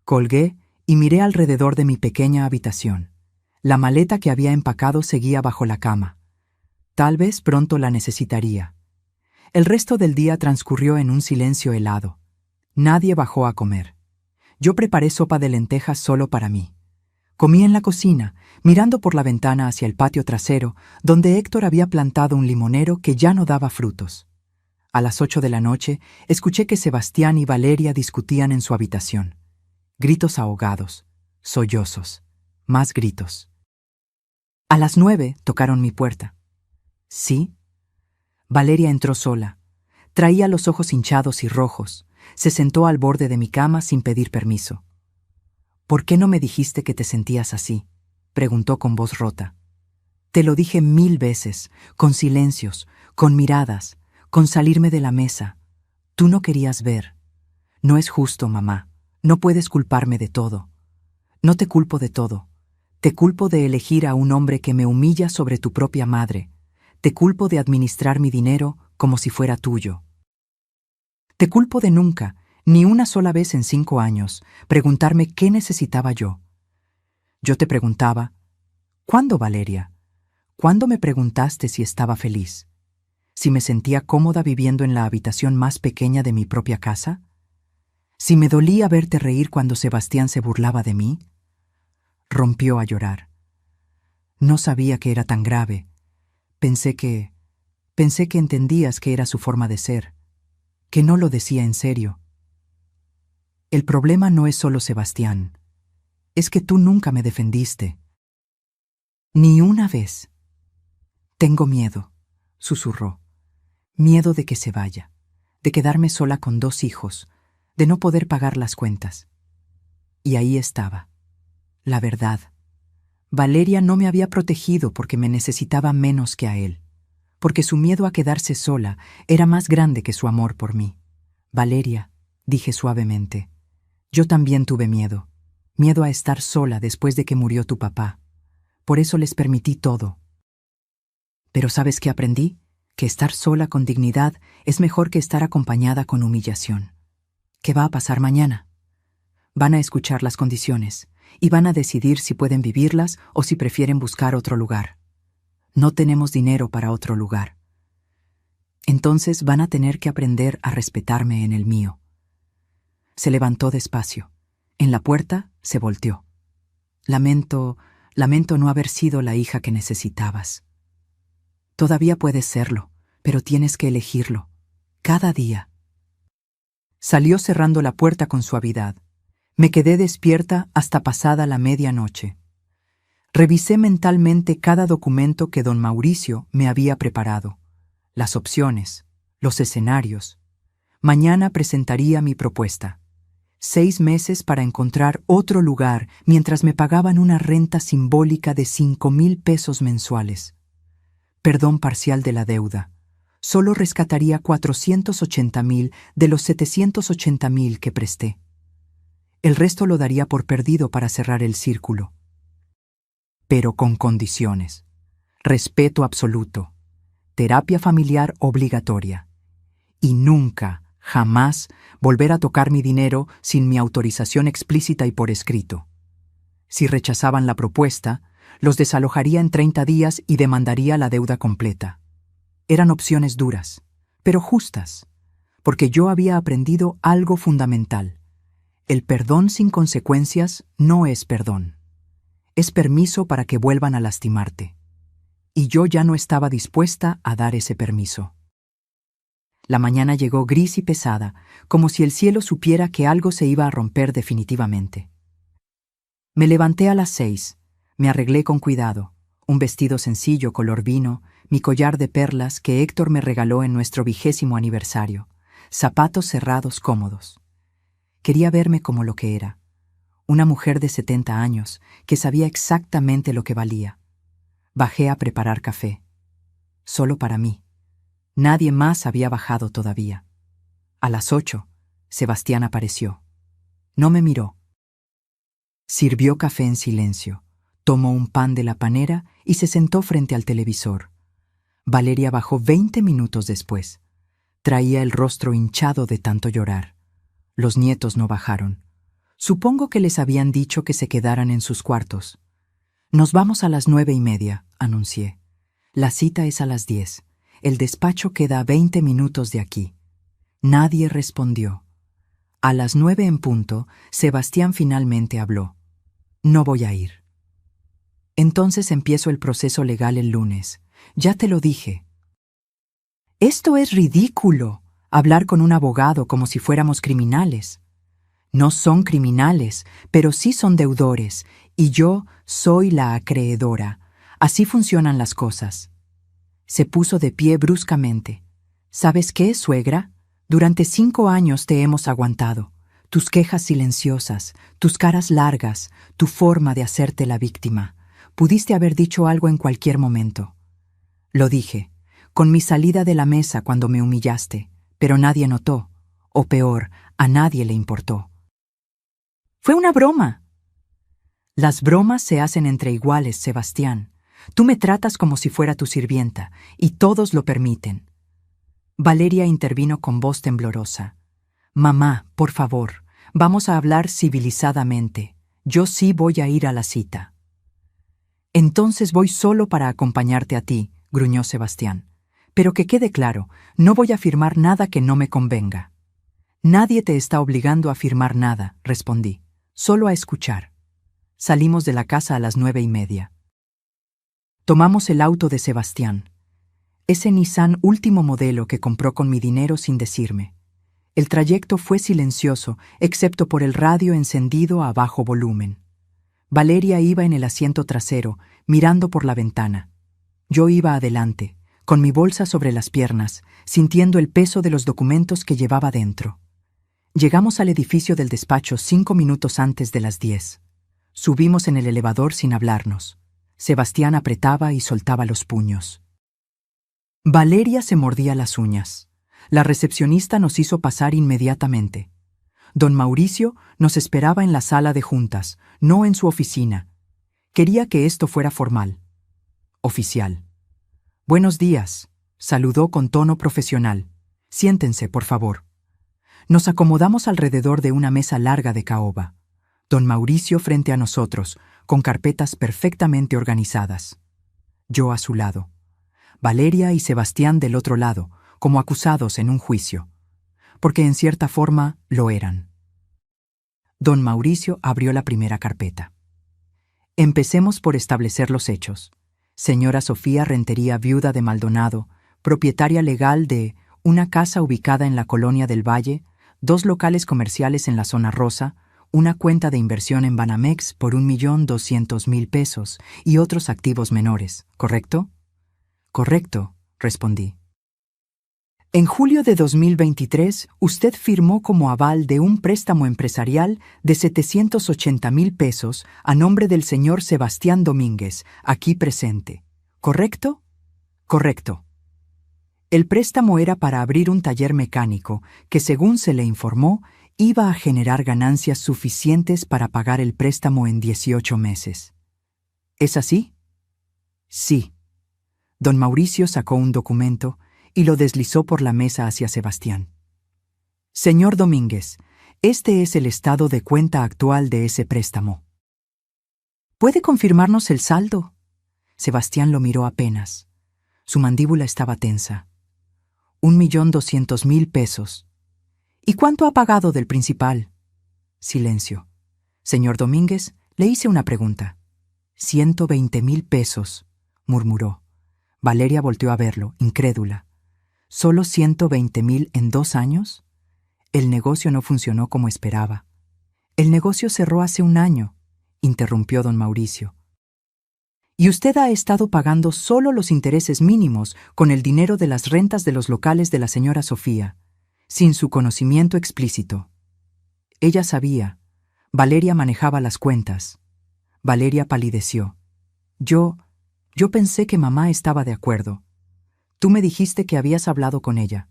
Colgué y miré alrededor de mi pequeña habitación. La maleta que había empacado seguía bajo la cama. Tal vez pronto la necesitaría. El resto del día transcurrió en un silencio helado. Nadie bajó a comer. Yo preparé sopa de lentejas solo para mí. Comí en la cocina, mirando por la ventana hacia el patio trasero, donde Héctor había plantado un limonero que ya no daba frutos. A las 8 de la noche, escuché que Sebastián y Valeria discutían en su habitación. Gritos ahogados, sollozos, más gritos. A las 9 tocaron mi puerta. ¿Sí? Valeria entró sola. Traía los ojos hinchados y rojos. Se sentó al borde de mi cama sin pedir permiso. «¿Por qué no me dijiste que te sentías así?», preguntó con voz rota. «Te lo dije 1000 veces, con silencios, con miradas, con salirme de la mesa. Tú no querías ver. No es justo, mamá. No puedes culparme de todo. No te culpo de todo. Te culpo de elegir a un hombre que me humilla sobre tu propia madre. Te culpo de administrar mi dinero como si fuera tuyo. Te culpo de nunca, ni una sola vez en 5 años, preguntarme qué necesitaba yo. Yo te preguntaba, ¿cuándo, Valeria? ¿Cuándo me preguntaste si estaba feliz? ¿Si me sentía cómoda viviendo en la habitación más pequeña de mi propia casa? Si me dolía verte reír cuando Sebastián se burlaba de mí. Rompió a llorar. No sabía que era tan grave. Pensé que entendías que era su forma de ser, que no lo decía en serio. El problema no es solo Sebastián. Es que tú nunca me defendiste. Ni una vez. Tengo miedo, susurró. Miedo de que se vaya, de quedarme sola con 2 hijos, de no poder pagar las cuentas. Y ahí estaba. La verdad. Valeria no me había protegido porque me necesitaba menos que a él, porque su miedo a quedarse sola era más grande que su amor por mí. Valeria, dije suavemente, yo también tuve miedo. Miedo a estar sola después de que murió tu papá. Por eso les permití todo. Pero ¿sabes qué aprendí? Que estar sola con dignidad es mejor que estar acompañada con humillación. ¿Qué va a pasar mañana? Van a escuchar las condiciones y van a decidir si pueden vivirlas o si prefieren buscar otro lugar. No tenemos dinero para otro lugar. Entonces van a tener que aprender a respetarme en el mío. Se levantó despacio. En la puerta se volteó. Lamento no haber sido la hija que necesitabas. Todavía puedes serlo, pero tienes que elegirlo. Cada día. Salió cerrando la puerta con suavidad. Me quedé despierta hasta pasada la medianoche. Revisé mentalmente cada documento que don Mauricio me había preparado, las opciones, los escenarios. Mañana presentaría mi propuesta. 6 meses para encontrar otro lugar mientras me pagaban una renta simbólica de 5,000 pesos mensuales. Perdón parcial de la deuda. Solo rescataría 480,000 de los 780,000 que presté. El resto lo daría por perdido para cerrar el círculo. Pero con condiciones. Respeto absoluto. Terapia familiar obligatoria. Y nunca, jamás, volver a tocar mi dinero sin mi autorización explícita y por escrito. Si rechazaban la propuesta, los desalojaría en 30 días y demandaría la deuda completa. Eran opciones duras, pero justas, porque yo había aprendido algo fundamental. El perdón sin consecuencias no es perdón. Es permiso para que vuelvan a lastimarte. Y yo ya no estaba dispuesta a dar ese permiso. La mañana llegó gris y pesada, como si el cielo supiera que algo se iba a romper definitivamente. Me levanté a las 6, me arreglé con cuidado, un vestido sencillo color vino, mi collar de perlas que Héctor me regaló en nuestro 20º aniversario, zapatos cerrados cómodos. Quería verme como lo que era, una mujer de 70 años que sabía exactamente lo que valía. Bajé a preparar café, solo para mí. Nadie más había bajado todavía. A las 8, Sebastián apareció. No me miró. Sirvió café en silencio, tomó un pan de la panera y se sentó frente al televisor. Valeria bajó 20 minutos después. Traía el rostro hinchado de tanto llorar. Los nietos no bajaron. Supongo que les habían dicho que se quedaran en sus cuartos. Nos vamos a las 9:30, anuncié. La cita es a las 10. El despacho queda a 20 minutos de aquí. Nadie respondió. A las 9 en punto, Sebastián finalmente habló. No voy a ir. Entonces empiezo el proceso legal el lunes. Ya te lo dije. Esto es ridículo, hablar con un abogado como si fuéramos criminales. No son criminales, pero sí son deudores, y yo soy la acreedora. Así funcionan las cosas. Se puso de pie bruscamente. ¿Sabes qué, suegra? Durante 5 años te hemos aguantado. Tus quejas silenciosas, tus caras largas, tu forma de hacerte la víctima. Pudiste haber dicho algo en cualquier momento. Lo dije, con mi salida de la mesa cuando me humillaste, pero nadie notó, o peor, a nadie le importó. Fue una broma. Las bromas se hacen entre iguales, Sebastián. Tú me tratas como si fuera tu sirvienta, y todos lo permiten. Valeria intervino con voz temblorosa. Mamá, por favor, vamos a hablar civilizadamente. Yo sí voy a ir a la cita. Entonces voy solo para acompañarte a ti, gruñó Sebastián. Pero que quede claro, no voy a firmar nada que no me convenga. Nadie te está obligando a firmar nada, respondí. Solo a escuchar. Salimos de la casa a las 9:30. Tomamos el auto de Sebastián. Ese Nissan último modelo que compró con mi dinero sin decirme. El trayecto fue silencioso, excepto por el radio encendido a bajo volumen. Valeria iba en el asiento trasero, mirando por la ventana. Yo iba adelante, con mi bolsa sobre las piernas, sintiendo el peso de los documentos que llevaba dentro. Llegamos al edificio del despacho 5 minutos antes de las 10. Subimos en el elevador sin hablarnos. Sebastián apretaba y soltaba los puños. Valeria se mordía las uñas. La recepcionista nos hizo pasar inmediatamente. Don Mauricio nos esperaba en la sala de juntas, no en su oficina. Quería que esto fuera formal. Oficial. Buenos días, saludó con tono profesional. Siéntense, por favor. Nos acomodamos alrededor de una mesa larga de caoba. Don Mauricio frente a nosotros, con carpetas perfectamente organizadas. Yo a su lado. Valeria y Sebastián del otro lado, como acusados en un juicio. Porque en cierta forma lo eran. Don Mauricio abrió la primera carpeta. Empecemos por establecer los hechos. Señora Sofía Rentería, viuda de Maldonado, propietaria legal de una casa ubicada en la Colonia del Valle, 2 locales comerciales en la zona rosa, una cuenta de inversión en Banamex por 1.200.000 pesos y otros activos menores, ¿correcto? Correcto, respondí. En julio de 2023, usted firmó como aval de un préstamo empresarial de 780.000 pesos a nombre del señor Sebastián Domínguez, aquí presente. ¿Correcto? Correcto. El préstamo era para abrir un taller mecánico que, según se le informó, iba a generar ganancias suficientes para pagar el préstamo en 18 meses. ¿Es así? Sí. Don Mauricio sacó un documento y lo deslizó por la mesa hacia Sebastián. Señor Domínguez, este es el estado de cuenta actual de ese préstamo. ¿Puede confirmarnos el saldo? Sebastián lo miró apenas. Su mandíbula estaba tensa. 1.200.000 pesos. ¿Y cuánto ha pagado del principal? Silencio. Señor Domínguez, le hice una pregunta. 120.000 pesos, murmuró. Valeria volteó a verlo, incrédula. ¿Solo 120.000 en 2 años? El negocio no funcionó como esperaba. El negocio cerró hace 1 año, interrumpió don Mauricio. Y usted ha estado pagando solo los intereses mínimos con el dinero de las rentas de los locales de la señora Sofía, sin su conocimiento explícito. Ella sabía. Valeria manejaba las cuentas. Valeria palideció. Yo pensé que mamá estaba de acuerdo. Tú me dijiste que habías hablado con ella.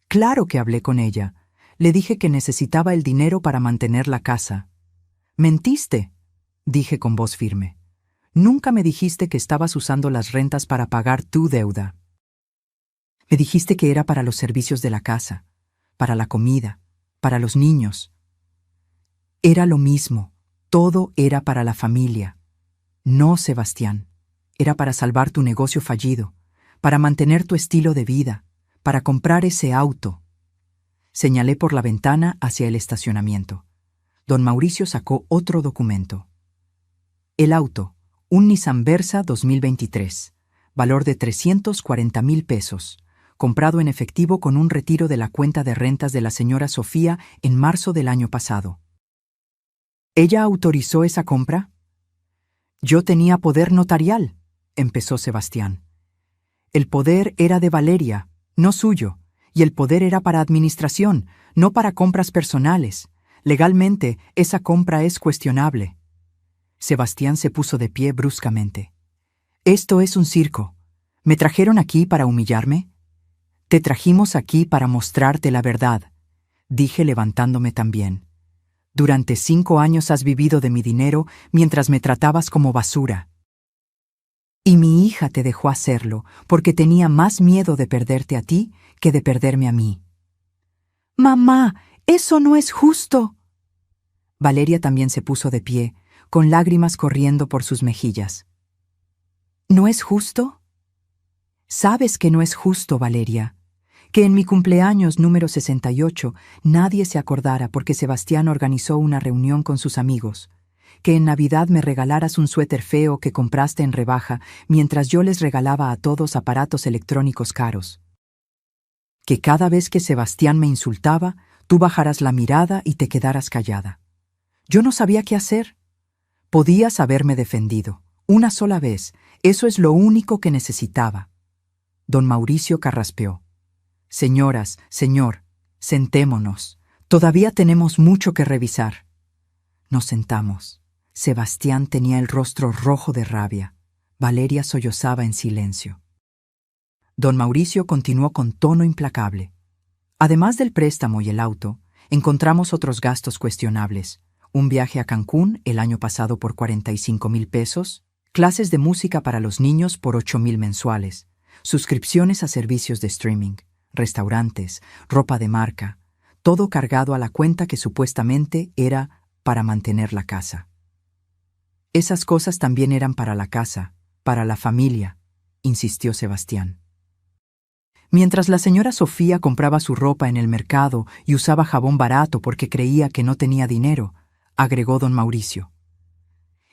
Claro que hablé con ella. Le dije que necesitaba el dinero para mantener la casa. Mentiste, dije con voz firme. Nunca me dijiste que estabas usando las rentas para pagar tu deuda. Me dijiste que era para los servicios de la casa, para la comida, para los niños. Era lo mismo. Todo era para la familia. No, Sebastián. Era para salvar tu negocio fallido, para mantener tu estilo de vida, para comprar ese auto. Señalé por la ventana hacia el estacionamiento. Don Mauricio sacó otro documento. El auto, un Nissan Versa 2023, valor de 340.000 pesos, comprado en efectivo con un retiro de la cuenta de rentas de la señora Sofía en marzo del año pasado. ¿Ella autorizó esa compra? Yo tenía poder notarial, empezó Sebastián. El poder era de Valeria, no suyo, y el poder era para administración, no para compras personales. Legalmente, esa compra es cuestionable. Sebastián se puso de pie bruscamente. Esto es un circo. ¿Me trajeron aquí para humillarme? Te trajimos aquí para mostrarte la verdad, dije levantándome también. Durante 5 años has vivido de mi dinero mientras me tratabas como basura. Y mi hija te dejó hacerlo porque tenía más miedo de perderte a ti que de perderme a mí. Mamá, eso no es justo. Valeria también se puso de pie, con lágrimas corriendo por sus mejillas. ¿No es justo? Sabes que no es justo, Valeria, Que en mi cumpleaños número 68 nadie se acordara porque Sebastián organizó una reunión con sus amigos. Que en Navidad me regalaras un suéter feo que compraste en rebaja mientras yo les regalaba a todos aparatos electrónicos caros. Que cada vez que Sebastián me insultaba, tú bajaras la mirada y te quedaras callada. Yo no sabía qué hacer. Podías haberme defendido. Una sola vez. Eso es lo único que necesitaba. Don Mauricio carraspeó. Señoras, señor, sentémonos. Todavía tenemos mucho que revisar. Nos sentamos. Sebastián tenía el rostro rojo de rabia. Valeria sollozaba en silencio. Don Mauricio continuó con tono implacable. Además del préstamo y el auto, encontramos otros gastos cuestionables. Un viaje a Cancún el año pasado por 45,000 pesos, clases de música para los niños por 8,000 mensuales, suscripciones a servicios de streaming, restaurantes, ropa de marca, todo cargado a la cuenta que supuestamente era para mantener la casa. Esas cosas también eran para la casa, para la familia, insistió Sebastián. Mientras la señora Sofía compraba su ropa en el mercado y usaba jabón barato porque creía que no tenía dinero, agregó don Mauricio.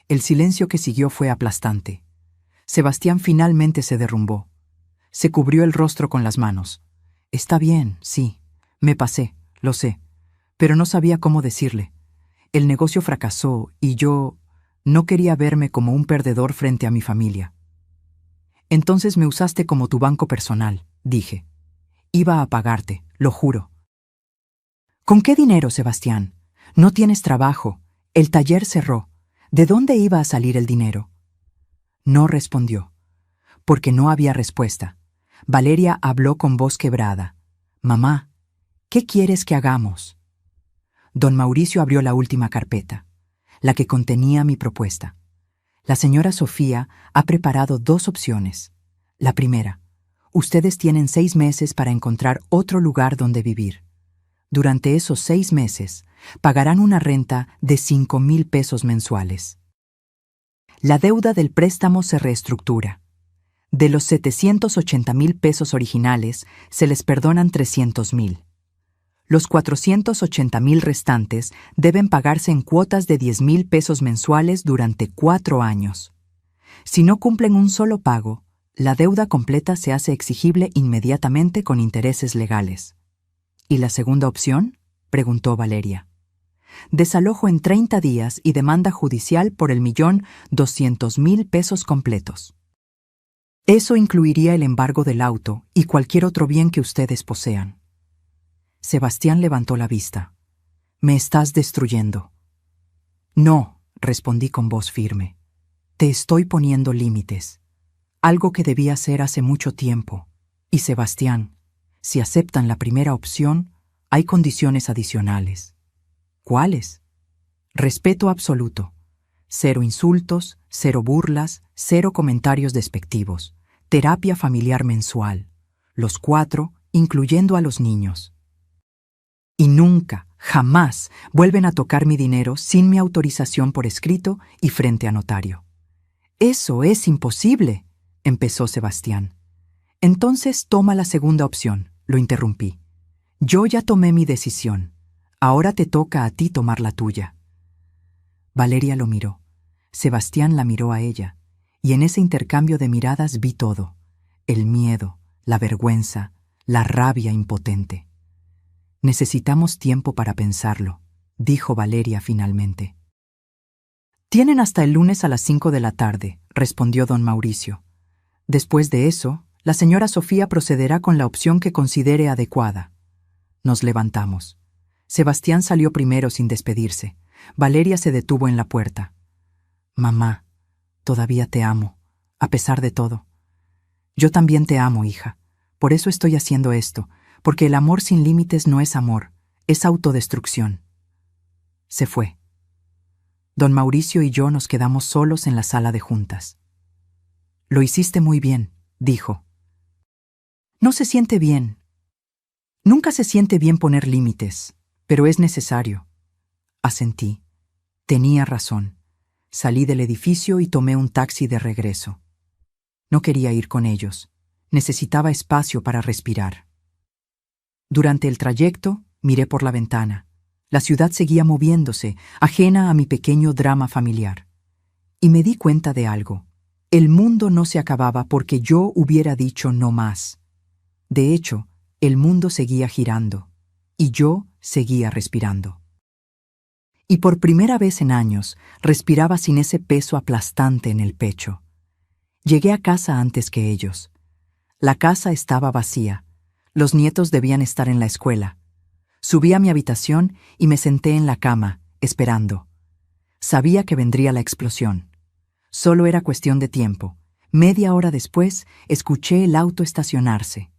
El silencio que siguió fue aplastante. Sebastián finalmente se derrumbó. Se cubrió el rostro con las manos. Está bien, sí, me pasé, lo sé, pero no sabía cómo decirle. El negocio fracasó y yo no quería verme como un perdedor frente a mi familia. Entonces me usaste como tu banco personal, dije. Iba a pagarte, lo juro. ¿Con qué dinero, Sebastián? No tienes trabajo. El taller cerró. ¿De dónde iba a salir el dinero? No respondió, porque no había respuesta. Valeria habló con voz quebrada. Mamá, ¿qué quieres que hagamos? Don Mauricio abrió la última carpeta, la que contenía mi propuesta. La señora Sofía ha preparado 2 opciones. La primera, ustedes tienen 6 meses para encontrar otro lugar donde vivir. Durante esos 6 meses, pagarán una renta de 5,000 pesos mensuales. La deuda del préstamo se reestructura. De los 780,000 pesos originales, se les perdonan 300,000. Los 480,000 restantes deben pagarse en cuotas de 10,000 pesos mensuales durante 4 años. Si no cumplen un solo pago, la deuda completa se hace exigible inmediatamente con intereses legales. ¿Y la segunda opción?, preguntó Valeria. Desalojo en 30 días y demanda judicial por 1,200,000 pesos completos. Eso incluiría el embargo del auto y cualquier otro bien que ustedes posean. Sebastián levantó la vista. Me estás destruyendo. No, respondí con voz firme. Te estoy poniendo límites. Algo que debía hacer hace mucho tiempo. Y Sebastián, si aceptan la primera opción, hay condiciones adicionales. ¿Cuáles? Respeto absoluto. 0 insultos, 0 burlas, 0 comentarios despectivos. Terapia familiar mensual. Los 4, incluyendo a los niños. Y nunca, jamás, vuelven a tocar mi dinero sin mi autorización por escrito y frente a notario. Eso es imposible, empezó Sebastián. Entonces toma la segunda opción, lo interrumpí. Yo ya tomé mi decisión. Ahora te toca a ti tomar la tuya. Valeria lo miró. Sebastián la miró a ella, y en ese intercambio de miradas vi todo: el miedo, la vergüenza, la rabia impotente. Necesitamos tiempo para pensarlo, dijo Valeria finalmente. Tienen hasta el lunes a las 5 de la tarde, respondió don Mauricio. Después de eso, la señora Sofía procederá con la opción que considere adecuada. Nos levantamos. Sebastián salió primero sin despedirse. Valeria se detuvo en la puerta. Mamá, todavía te amo, a pesar de todo. Yo también te amo, hija. Por eso estoy haciendo esto, porque el amor sin límites no es amor, es autodestrucción. Se fue. Don Mauricio y yo nos quedamos solos en la sala de juntas. Lo hiciste muy bien, dijo. No se siente bien. Nunca se siente bien poner límites, pero es necesario. Asentí. Tenía razón. Salí del edificio y tomé un taxi de regreso. No quería ir con ellos. Necesitaba espacio para respirar. Durante el trayecto, miré por la ventana. La ciudad seguía moviéndose, ajena a mi pequeño drama familiar. Y me di cuenta de algo. El mundo no se acababa porque yo hubiera dicho no más. De hecho, el mundo seguía girando, y yo seguía respirando. Y por primera vez en años, respiraba sin ese peso aplastante en el pecho. Llegué a casa antes que ellos. La casa estaba vacía. Los nietos debían estar en la escuela. Subí a mi habitación y me senté en la cama, esperando. Sabía que vendría la explosión. Solo era cuestión de tiempo. Media hora después, escuché el auto estacionarse.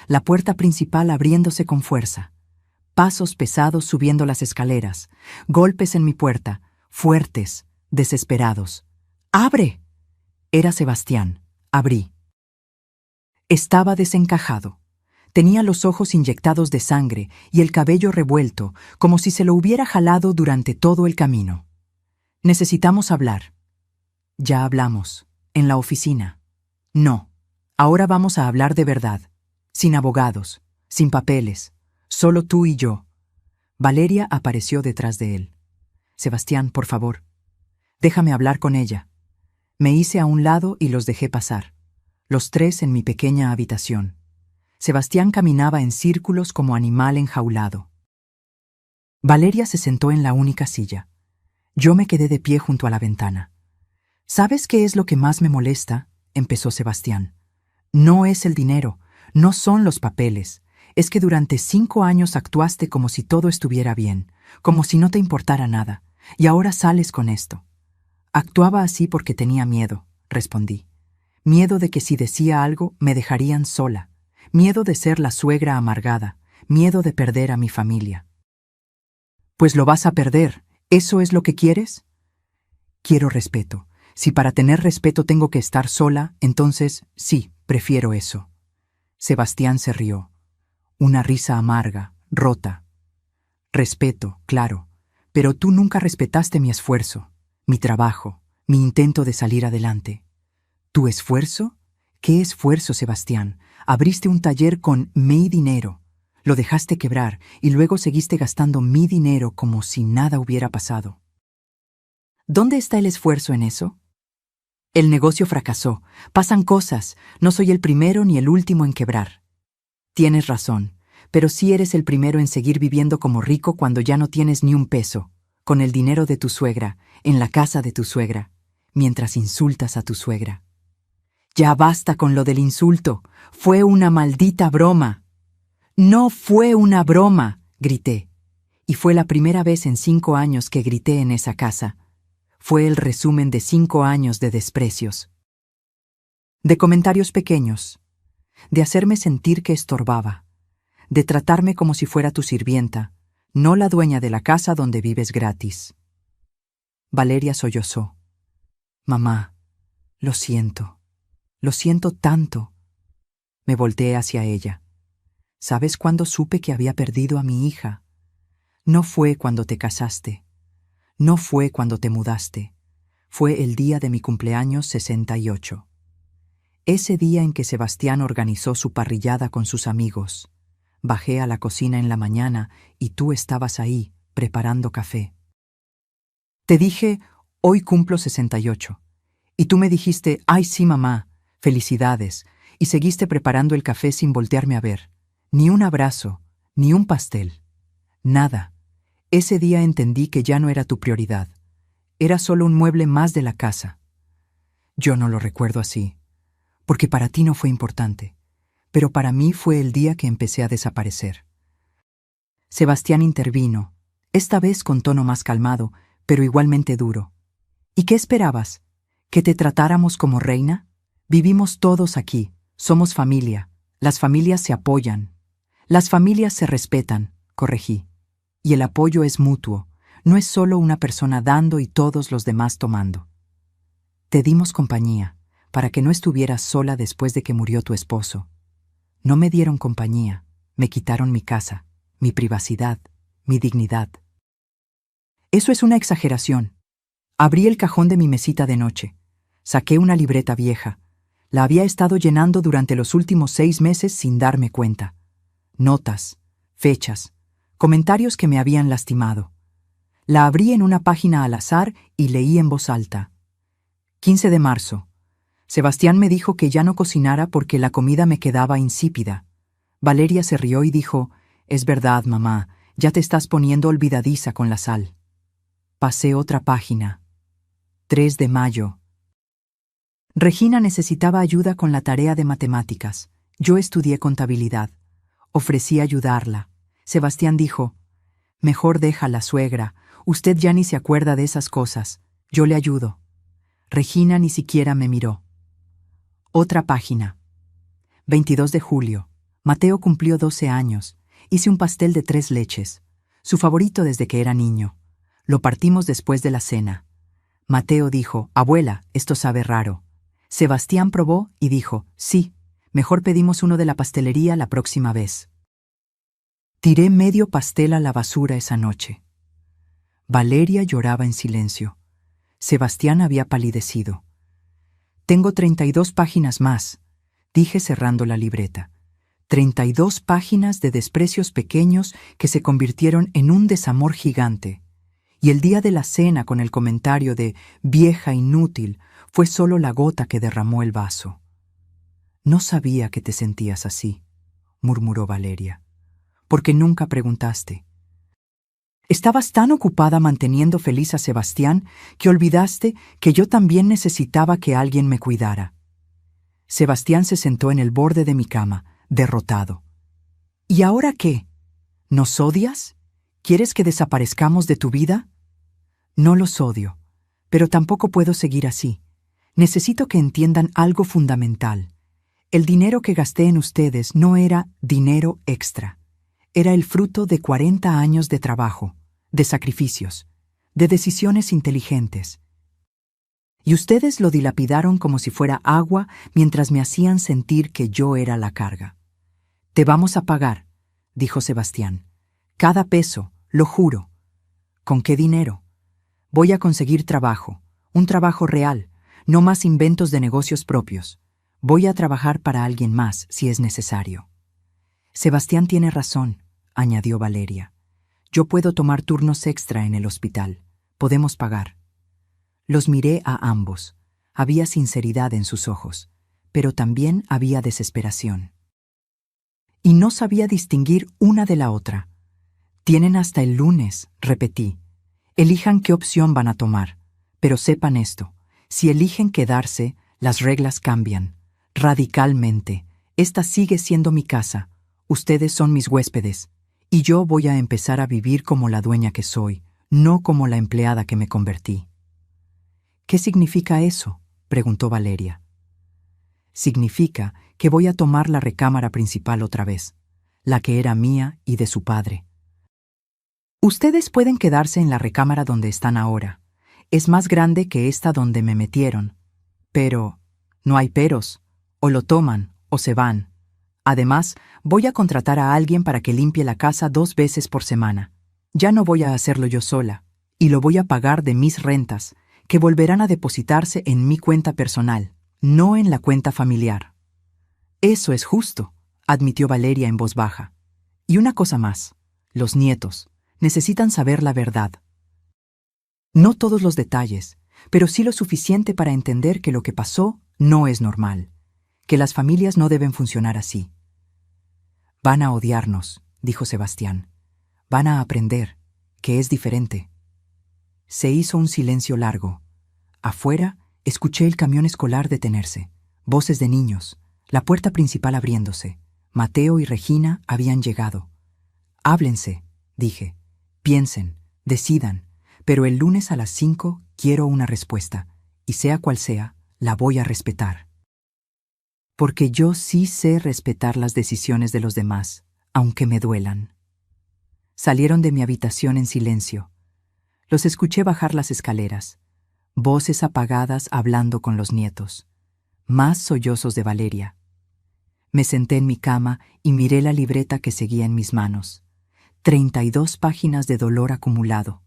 La puerta principal abriéndose con fuerza. Pasos pesados subiendo las escaleras. Golpes en mi puerta, fuertes, desesperados. ¡Abre! Era Sebastián. Abrí. Estaba desencajado. Tenía los ojos inyectados de sangre y el cabello revuelto, como si se lo hubiera jalado durante todo el camino. Necesitamos hablar. Ya hablamos. En la oficina. No. Ahora vamos a hablar de verdad. Sin abogados. Sin papeles. Solo tú y yo. Valeria apareció detrás de él. Sebastián, por favor. Déjame hablar con ella. Me hice a un lado y los dejé pasar. Los tres en mi pequeña habitación. Sebastián caminaba en círculos como animal enjaulado. Valeria se sentó en la única silla. Yo me quedé de pie junto a la ventana. ¿Sabes qué es lo que más me molesta?, empezó Sebastián. No es el dinero, no son los papeles. Es que durante 5 años actuaste como si todo estuviera bien, como si no te importara nada, y ahora sales con esto. Actuaba así porque tenía miedo, respondí. Miedo de que si decía algo me dejarían sola. Miedo de ser la suegra amargada, miedo de perder a mi familia. Pues lo vas a perder, ¿eso es lo que quieres? Quiero respeto. Si para tener respeto tengo que estar sola, entonces sí, prefiero eso. Sebastián se rió. Una risa amarga, rota. Respeto, claro, pero tú nunca respetaste mi esfuerzo, mi trabajo, mi intento de salir adelante. ¿Tu esfuerzo? ¿Qué esfuerzo, Sebastián? Abriste un taller con mi dinero, lo dejaste quebrar y luego seguiste gastando mi dinero como si nada hubiera pasado. ¿Dónde está el esfuerzo en eso? El negocio fracasó, pasan cosas, no soy el primero ni el último en quebrar. Tienes razón, pero sí eres el primero en seguir viviendo como rico cuando ya no tienes ni un peso, con el dinero de tu suegra, en la casa de tu suegra, mientras insultas a tu suegra. Ya basta con lo del insulto. Fue una maldita broma. No fue una broma, grité. Y fue la primera vez en 5 años que grité en esa casa. Fue el resumen de 5 años de desprecios. De comentarios pequeños. De hacerme sentir que estorbaba. De tratarme como si fuera tu sirvienta, no la dueña de la casa donde vives gratis. Valeria sollozó. Mamá, lo siento. Lo siento tanto. Me volteé hacia ella. ¿Sabes cuándo supe que había perdido a mi hija? No fue cuando te casaste. No fue cuando te mudaste. Fue el día de mi cumpleaños 68. Ese día en que Sebastián organizó su parrillada con sus amigos. Bajé a la cocina en la mañana y tú estabas ahí, preparando café. Te dije, hoy cumplo 68. Y tú me dijiste, ay sí, mamá. Felicidades, y seguiste preparando el café sin voltearme a ver. Ni un abrazo, ni un pastel. Nada. Ese día entendí que ya no era tu prioridad. Era solo un mueble más de la casa. Yo no lo recuerdo así, porque para ti no fue importante, pero para mí fue el día que empecé a desaparecer. Sebastián intervino, esta vez con tono más calmado, pero igualmente duro. ¿Y qué esperabas? ¿Que te tratáramos como reina? Vivimos todos aquí, somos familia, las familias se apoyan. Las familias se respetan, corregí. Y el apoyo es mutuo, no es solo una persona dando y todos los demás tomando. Te dimos compañía, para que no estuvieras sola después de que murió tu esposo. No me dieron compañía, me quitaron mi casa, mi privacidad, mi dignidad. Eso es una exageración. Abrí el cajón de mi mesita de noche, saqué una libreta vieja. La había estado llenando durante los últimos 6 meses sin darme cuenta. Notas, fechas, comentarios que me habían lastimado. La abrí en una página al azar y leí en voz alta. 15 de marzo. Sebastián me dijo que ya no cocinara porque la comida me quedaba insípida. Valeria se rió y dijo, «Es verdad, mamá, ya te estás poniendo olvidadiza con la sal». Pasé otra página. 3 de mayo. Regina necesitaba ayuda con la tarea de matemáticas. Yo estudié contabilidad. Ofrecí ayudarla. Sebastián dijo, «Mejor déjala, suegra. Usted ya ni se acuerda de esas cosas. Yo le ayudo». Regina ni siquiera me miró. Otra página. 22 de julio. Mateo cumplió 12 años. Hice un pastel de 3 leches. Su favorito desde que era niño. Lo partimos después de la cena. Mateo dijo, «Abuela, esto sabe raro». Sebastián probó y dijo, «Sí, mejor pedimos uno de la pastelería la próxima vez». Tiré medio pastel a la basura esa noche. Valeria lloraba en silencio. Sebastián había palidecido. «Tengo 32 páginas más», dije cerrando la libreta. 32 páginas de desprecios pequeños que se convirtieron en un desamor gigante. Y el día de la cena con el comentario de «vieja inútil» fue solo la gota que derramó el vaso. «No sabía que te sentías así», murmuró Valeria, «porque nunca preguntaste. Estabas tan ocupada manteniendo feliz a Sebastián que olvidaste que yo también necesitaba que alguien me cuidara». Sebastián se sentó en el borde de mi cama, derrotado. «¿Y ahora qué? ¿Nos odias? ¿Quieres que desaparezcamos de tu vida?» «No los odio, pero tampoco puedo seguir así. Necesito que entiendan algo fundamental. El dinero que gasté en ustedes no era dinero extra. Era el fruto de 40 años de trabajo, de sacrificios, de decisiones inteligentes. Y ustedes lo dilapidaron como si fuera agua mientras me hacían sentir que yo era la carga. Te vamos a pagar», dijo Sebastián. «Cada peso, lo juro». «¿Con qué dinero?» «Voy a conseguir trabajo, un trabajo real, no más inventos de negocios propios. Voy a trabajar para alguien más si es necesario». «Sebastián tiene razón», añadió Valeria. «Yo puedo tomar turnos extra en el hospital. Podemos pagar». Los miré a ambos. Había sinceridad en sus ojos, pero también había desesperación. Y no sabía distinguir una de la otra. «Tienen hasta el lunes», repetí. «Elijan qué opción van a tomar. Pero sepan esto, si eligen quedarse, las reglas cambian. Radicalmente. Esta sigue siendo mi casa. Ustedes son mis huéspedes. Y yo voy a empezar a vivir como la dueña que soy, no como la empleada que me convertí». «¿Qué significa eso?», preguntó Valeria. «Significa que voy a tomar la recámara principal otra vez, la que era mía y de su padre. Ustedes pueden quedarse en la recámara donde están ahora. Es más grande que esta donde me metieron. Pero no hay peros. O lo toman o se van. Además, voy a contratar a alguien para que limpie la casa 2 veces por semana. Ya no voy a hacerlo yo sola, y lo voy a pagar de mis rentas, que volverán a depositarse en mi cuenta personal, no en la cuenta familiar». «Eso es justo», admitió Valeria en voz baja. «Y una cosa más. Los nietos necesitan saber la verdad. No todos los detalles, pero sí lo suficiente para entender que lo que pasó no es normal, que las familias no deben funcionar así». «Van a odiarnos», dijo Sebastián. «Van a aprender que es diferente». Se hizo un silencio largo. Afuera, escuché el camión escolar detenerse, voces de niños, la puerta principal abriéndose. Mateo y Regina habían llegado. «Háblense», dije. «Piensen, decidan, pero el lunes a las 5 quiero una respuesta, y sea cual sea, la voy a respetar. Porque yo sí sé respetar las decisiones de los demás, aunque me duelan». Salieron de mi habitación en silencio. Los escuché bajar las escaleras, voces apagadas hablando con los nietos, más sollozos de Valeria. Me senté en mi cama y miré la libreta que seguía en mis manos. 32 páginas de dolor acumulado.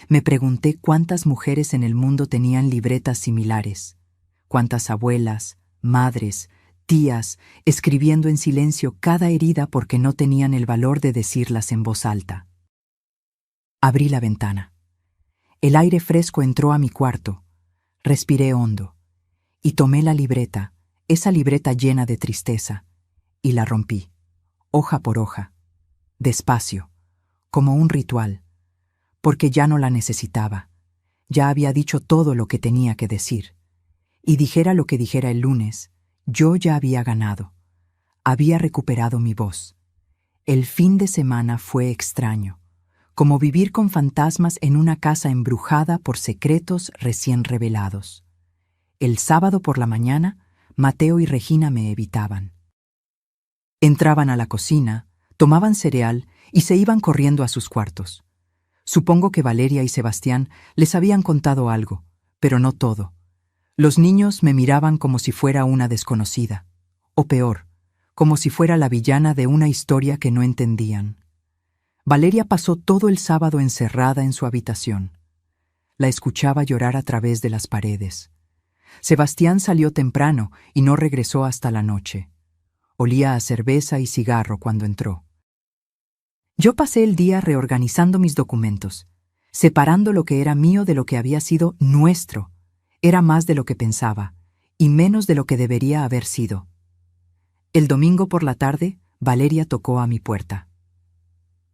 Me pregunté cuántas mujeres en el mundo tenían libretas similares, cuántas abuelas, madres, tías, escribiendo en silencio cada herida porque no tenían el valor de decirlas en voz alta. Abrí la ventana. El aire fresco entró a mi cuarto. Respiré hondo y tomé la libreta, esa libreta llena de tristeza, y la rompí, hoja por hoja, despacio, como un ritual, porque ya no la necesitaba. Ya había dicho todo lo que tenía que decir. Y dijera lo que dijera el lunes, yo ya había ganado. Había recuperado mi voz. El fin de semana fue extraño, como vivir con fantasmas en una casa embrujada por secretos recién revelados. El sábado por la mañana, Mateo y Regina me evitaban. Entraban a la cocina, tomaban cereal y se iban corriendo a sus cuartos. Supongo que Valeria y Sebastián les habían contado algo, pero no todo. Los niños me miraban como si fuera una desconocida, o peor, como si fuera la villana de una historia que no entendían. Valeria pasó todo el sábado encerrada en su habitación. La escuchaba llorar a través de las paredes. Sebastián salió temprano y no regresó hasta la noche. Olía a cerveza y cigarro cuando entró. Yo pasé el día reorganizando mis documentos, separando lo que era mío de lo que había sido nuestro. Era más de lo que pensaba, y menos de lo que debería haber sido. El domingo por la tarde, Valeria tocó a mi puerta.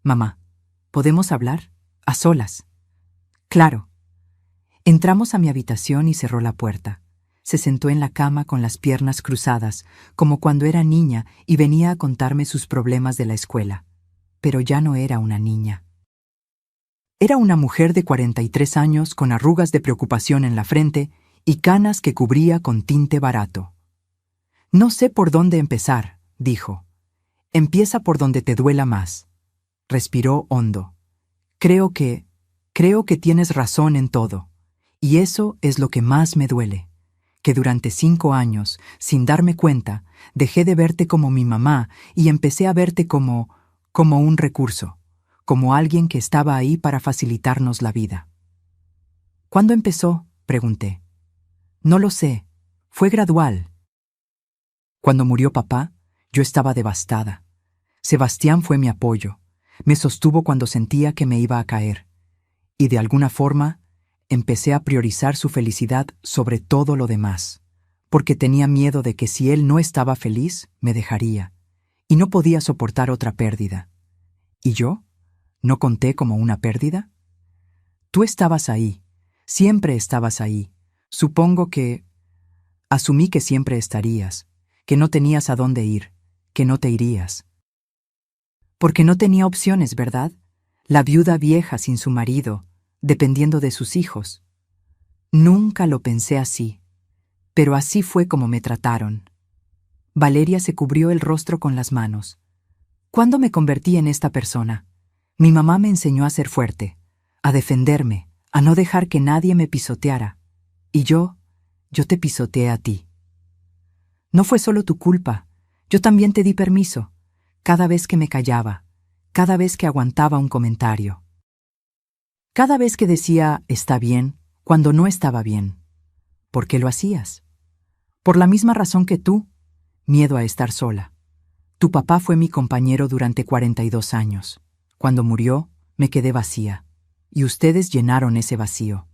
«Mamá, ¿podemos hablar? A solas». «Claro». Entramos a mi habitación y cerró la puerta. Se sentó en la cama con las piernas cruzadas, como cuando era niña y venía a contarme sus problemas de la escuela. Pero ya no era una niña. Era una mujer de 43 años con arrugas de preocupación en la frente y canas que cubría con tinte barato. «No sé por dónde empezar», dijo. «Empieza por donde te duela más». Respiró hondo. Creo que tienes razón en todo. Y eso es lo que más me duele. Que durante 5 años, sin darme cuenta, dejé de verte como mi mamá y empecé a verte como un recurso, como alguien que estaba ahí para facilitarnos la vida». «¿Cuándo empezó?», pregunté. «No lo sé. Fue gradual». Cuando murió papá, yo estaba devastada. Sebastián fue mi apoyo. Me sostuvo cuando sentía que me iba a caer. Y de alguna forma, empecé a priorizar su felicidad sobre todo lo demás, porque tenía miedo de que si él no estaba feliz, me dejaría, y no podía soportar otra pérdida. ¿Y yo? ¿No conté como una pérdida? Tú estabas ahí, siempre estabas ahí. Supongo que... Asumí que siempre estarías, que no tenías a dónde ir, que no te irías. Porque no tenía opciones, ¿verdad? La viuda vieja sin su marido, dependiendo de sus hijos. Nunca lo pensé así, pero así fue como me trataron. Valeria se cubrió el rostro con las manos. ¿Cuándo me convertí en esta persona? Mi mamá me enseñó a ser fuerte, a defenderme, a no dejar que nadie me pisoteara. Y yo te pisoteé a ti. No fue solo tu culpa, yo también te di permiso, cada vez que me callaba, cada vez que aguantaba un comentario. Cada vez que decía «está bien» cuando no estaba bien. ¿Por qué lo hacías? Por la misma razón que tú, miedo a estar sola. Tu papá fue mi compañero durante 42 años. Cuando murió, me quedé vacía, y ustedes llenaron ese vacío.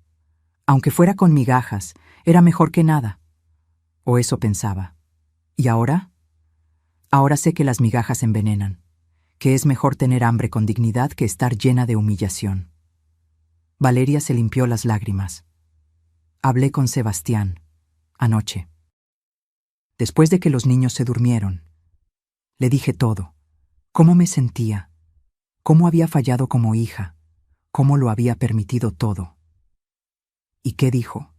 Aunque fuera con migajas, era mejor que nada. O eso pensaba. ¿Y ahora? Ahora sé que las migajas envenenan, que es mejor tener hambre con dignidad que estar llena de humillación. Valeria se limpió las lágrimas. Hablé con Sebastián, anoche. Después de que los niños se durmieron, le dije todo. Cómo me sentía, cómo había fallado como hija, cómo lo había permitido todo. ¿Y qué dijo?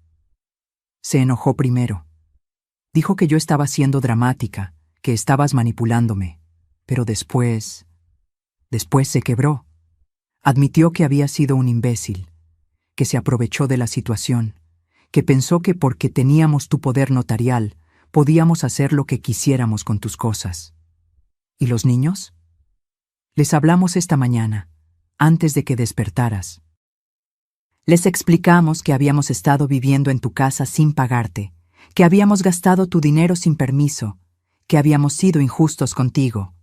Se enojó primero. Dijo que yo estaba siendo dramática, que estabas manipulándome, pero después se quebró. Admitió que había sido un imbécil, que se aprovechó de la situación, que pensó que porque teníamos tu poder notarial, podíamos hacer lo que quisiéramos con tus cosas. ¿Y los niños? Les hablamos esta mañana, antes de que despertaras. Les explicamos que habíamos estado viviendo en tu casa sin pagarte, que habíamos gastado tu dinero sin permiso, que habíamos sido injustos contigo.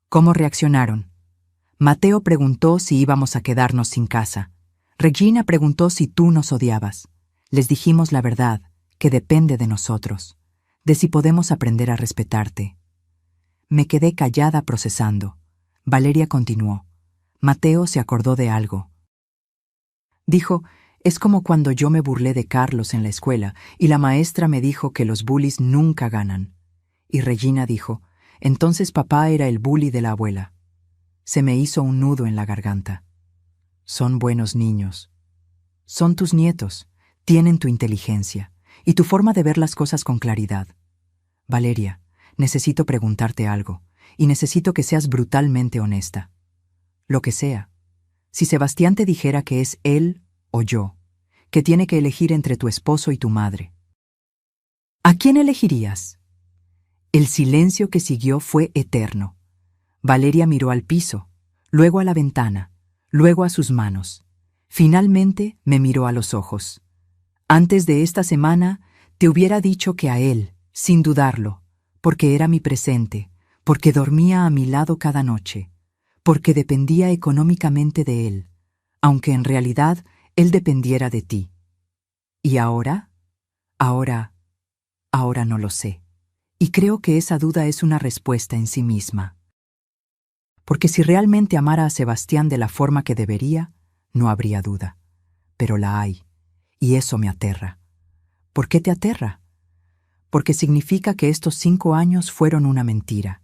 ¿Cómo reaccionaron? Mateo preguntó si íbamos a quedarnos sin casa. Regina preguntó si tú nos odiabas. Les dijimos la verdad, que depende de nosotros, de si podemos aprender a respetarte. Me quedé callada procesando. Valeria continuó. Mateo se acordó de algo. Dijo, es como cuando yo me burlé de Carlos en la escuela y la maestra me dijo que los bullies nunca ganan. Y Regina dijo, entonces papá era el bully de la abuela. Se me hizo un nudo en la garganta. Son buenos niños. Son tus nietos, tienen tu inteligencia y tu forma de ver las cosas con claridad. Valeria, necesito preguntarte algo, y necesito que seas brutalmente honesta. Lo que sea. Si Sebastián te dijera que es él o yo, que tiene que elegir entre tu esposo y tu madre, ¿a quién elegirías? El silencio que siguió fue eterno. Valeria miró al piso, luego a la ventana, luego a sus manos. Finalmente me miró a los ojos. Antes de esta semana te hubiera dicho que a él, sin dudarlo, porque era mi presente, porque dormía a mi lado cada noche, porque dependía económicamente de él, aunque en realidad él dependiera de ti. ¿Y ahora? Ahora no lo sé. Y creo que esa duda es una respuesta en sí misma. Porque si realmente amara a Sebastián de la forma que debería, no habría duda. Pero la hay, y eso me aterra. ¿Por qué te aterra? Porque significa que estos 5 años fueron una mentira,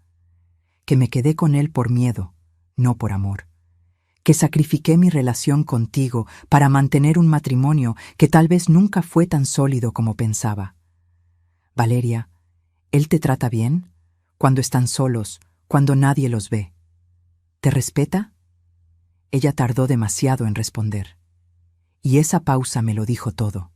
que me quedé con él por miedo, no por amor, que sacrifiqué mi relación contigo para mantener un matrimonio que tal vez nunca fue tan sólido como pensaba. Valeria, ¿él te trata bien? Cuando están solos, cuando nadie los ve. ¿Te respeta? Ella tardó demasiado en responder. Y esa pausa me lo dijo todo.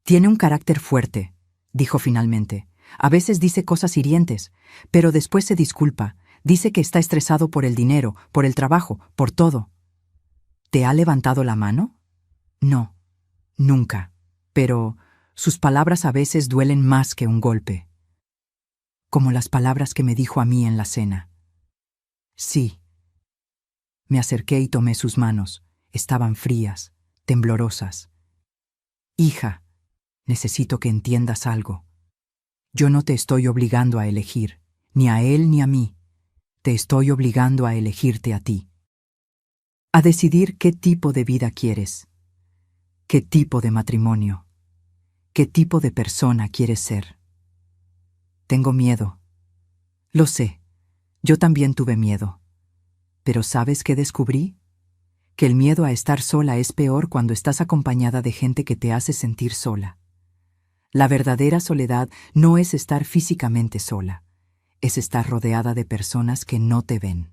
Tiene un carácter fuerte, dijo finalmente. A veces dice cosas hirientes, pero después se disculpa. Dice que está estresado por el dinero, por el trabajo, por todo. ¿Te ha levantado la mano? No, nunca. Pero sus palabras a veces duelen más que un golpe. Como las palabras que me dijo a mí en la cena. Sí. Me acerqué y tomé sus manos. Estaban frías, temblorosas. Hija, necesito que entiendas algo. Yo no te estoy obligando a elegir, ni a él ni a mí. Te estoy obligando a elegirte a ti. A decidir qué tipo de vida quieres, qué tipo de matrimonio, qué tipo de persona quieres ser. Tengo miedo. Lo sé, yo también tuve miedo. Pero ¿sabes qué descubrí? Que el miedo a estar sola es peor cuando estás acompañada de gente que te hace sentir sola. La verdadera soledad no es estar físicamente sola, es estar rodeada de personas que no te ven.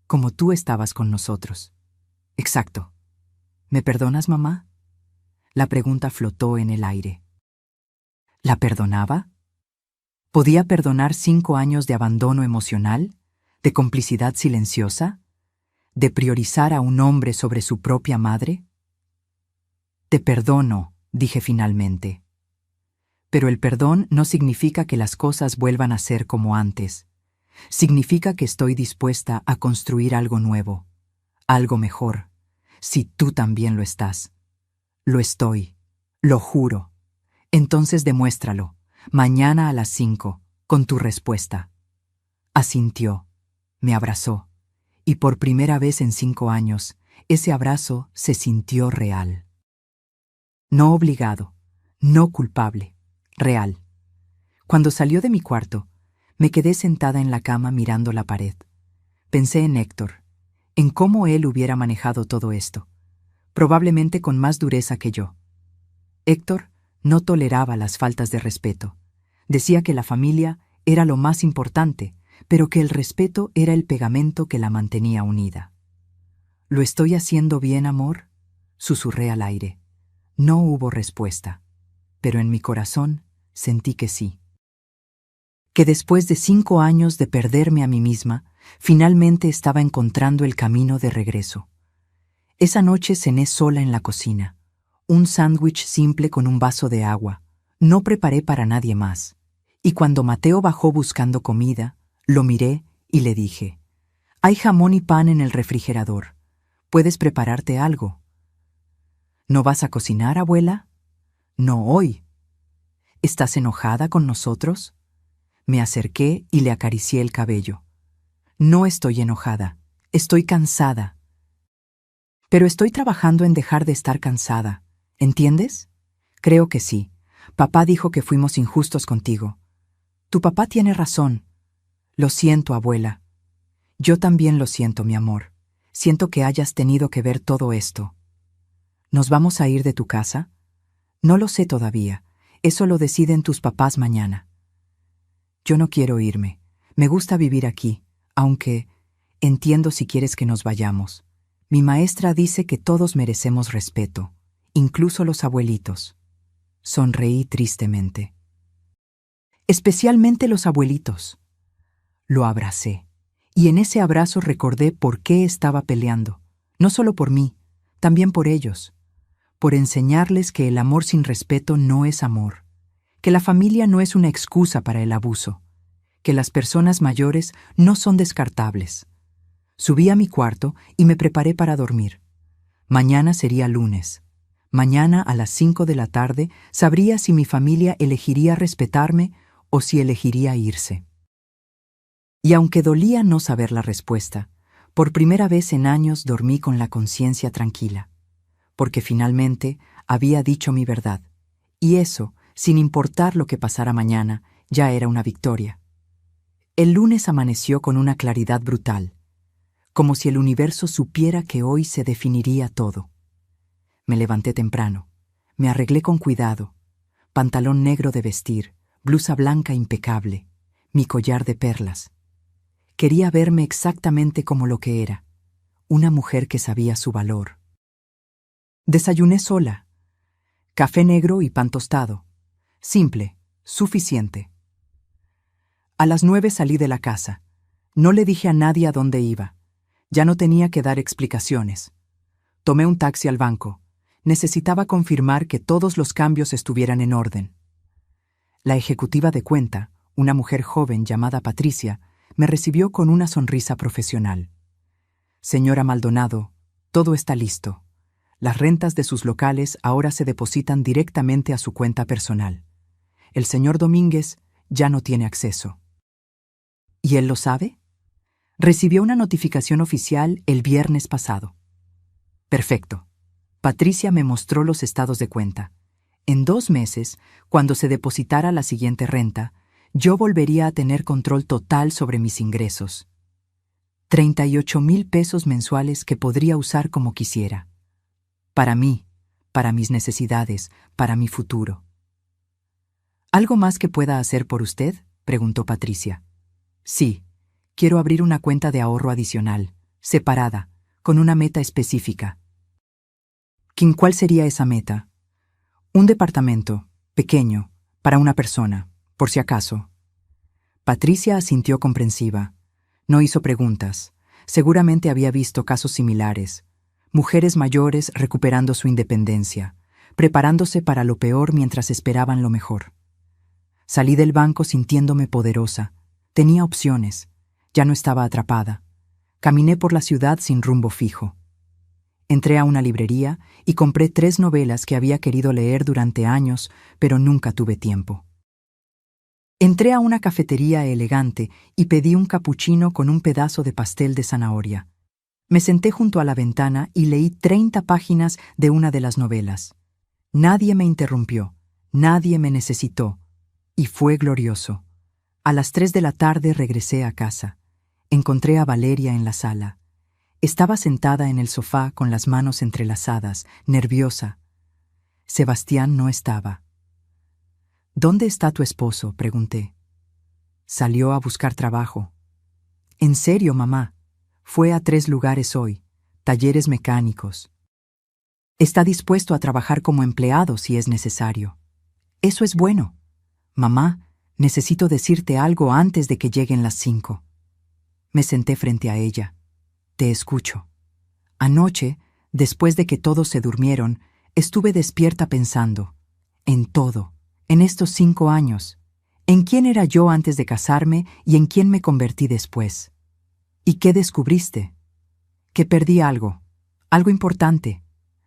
Como tú estabas con nosotros. Exacto. ¿Me perdonas, mamá? La pregunta flotó en el aire. ¿La perdonaba? ¿Podía perdonar 5 años de abandono emocional, de complicidad silenciosa, de priorizar a un hombre sobre su propia madre? Te perdono, dije finalmente. Pero el perdón no significa que las cosas vuelvan a ser como antes. Significa que estoy dispuesta a construir algo nuevo, algo mejor, si tú también lo estás. Lo estoy, lo juro. Entonces demuéstralo, mañana a las 5, con tu respuesta. Asintió, me abrazó, y por primera vez en 5 años, ese abrazo se sintió real. No obligado, no culpable, real. Cuando salió de mi cuarto, me quedé sentada en la cama mirando la pared. Pensé en Héctor, en cómo él hubiera manejado todo esto, probablemente con más dureza que yo. Héctor no toleraba las faltas de respeto. Decía que la familia era lo más importante, pero que el respeto era el pegamento que la mantenía unida. ¿Lo estoy haciendo bien, amor?, susurré al aire. No hubo respuesta, pero en mi corazón sentí que sí. Que después de 5 años de perderme a mí misma, finalmente estaba encontrando el camino de regreso. Esa noche cené sola en la cocina. Un sándwich simple con un vaso de agua. No preparé para nadie más. Y cuando Mateo bajó buscando comida, lo miré y le dije: «Hay jamón y pan en el refrigerador. ¿Puedes prepararte algo?» «¿No vas a cocinar, abuela?» «No hoy». «¿Estás enojada con nosotros?» Me acerqué y le acaricié el cabello. «No estoy enojada, estoy cansada. Pero estoy trabajando en dejar de estar cansada, ¿entiendes?» «Creo que sí. Papá dijo que fuimos injustos contigo». «Tu papá tiene razón». «Lo siento, abuela». «Yo también lo siento, mi amor. Siento que hayas tenido que ver todo esto». «¿Nos vamos a ir de tu casa?» «No lo sé todavía. Eso lo deciden tus papás mañana». «Yo no quiero irme. Me gusta vivir aquí, aunque entiendo si quieres que nos vayamos. Mi maestra dice que todos merecemos respeto, incluso los abuelitos». Sonreí tristemente. «Especialmente los abuelitos». Lo abracé, y en ese abrazo recordé por qué estaba peleando, no solo por mí, también por ellos, por enseñarles que el amor sin respeto no es amor, que la familia no es una excusa para el abuso, que las personas mayores no son descartables. Subí a mi cuarto y me preparé para dormir. Mañana sería lunes. Mañana a las 5 de la tarde sabría si mi familia elegiría respetarme o si elegiría irse. Y aunque dolía no saber la respuesta, por primera vez en años dormí con la conciencia tranquila, porque finalmente había dicho mi verdad, y eso, sin importar lo que pasara mañana, ya era una victoria. El lunes amaneció con una claridad brutal, como si el universo supiera que hoy se definiría todo. Me levanté temprano, me arreglé con cuidado, pantalón negro de vestir, blusa blanca impecable, mi collar de perlas. Quería verme exactamente como lo que era, una mujer que sabía su valor. Desayuné sola, café negro y pan tostado, simple, suficiente. A las 9 salí de la casa. No le dije a nadie a dónde iba. Ya no tenía que dar explicaciones. Tomé un taxi al banco. Necesitaba confirmar que todos los cambios estuvieran en orden. La ejecutiva de cuenta, una mujer joven llamada Patricia, me recibió con una sonrisa profesional. «Señora Maldonado, todo está listo. Las rentas de sus locales ahora se depositan directamente a su cuenta personal. El señor Domínguez ya no tiene acceso». ¿Y él lo sabe? Recibió una notificación oficial el viernes pasado. Perfecto. Patricia me mostró los estados de cuenta. En 2 meses, cuando se depositara la siguiente renta, yo volvería a tener control total sobre mis ingresos. 38,000 pesos mensuales que podría usar como quisiera. Para mí, para mis necesidades, para mi futuro. ¿Algo más que pueda hacer por usted?, preguntó Patricia. Sí, quiero abrir una cuenta de ahorro adicional, separada, con una meta específica. ¿Cuál sería esa meta? Un departamento, pequeño, para una persona, por si acaso. Patricia asintió comprensiva. No hizo preguntas. Seguramente había visto casos similares. Mujeres mayores recuperando su independencia, preparándose para lo peor mientras esperaban lo mejor. Salí del banco sintiéndome poderosa. Tenía opciones. Ya no estaba atrapada. Caminé por la ciudad sin rumbo fijo. Entré a una librería y compré 3 novelas que había querido leer durante años, pero nunca tuve tiempo. Entré a una cafetería elegante y pedí un capuchino con un pedazo de pastel de zanahoria. Me senté junto a la ventana y leí 30 páginas de una de las novelas. Nadie me interrumpió, nadie me necesitó, y fue glorioso. A las 3 de la tarde regresé a casa. Encontré a Valeria en la sala. Estaba sentada en el sofá con las manos entrelazadas, nerviosa. Sebastián no estaba. ¿Dónde está tu esposo?, pregunté. Salió a buscar trabajo. ¿En serio, mamá? Fue a 3 lugares hoy, talleres mecánicos. Está dispuesto a trabajar como empleado si es necesario. Eso es bueno. Mamá, necesito decirte algo antes de que lleguen las 5. Me senté frente a ella. Te escucho. Anoche, después de que todos se durmieron, estuve despierta pensando. En todo. En estos 5 años. ¿En quién era yo antes de casarme y en quién me convertí después? ¿Y qué descubriste? Que perdí algo, algo importante.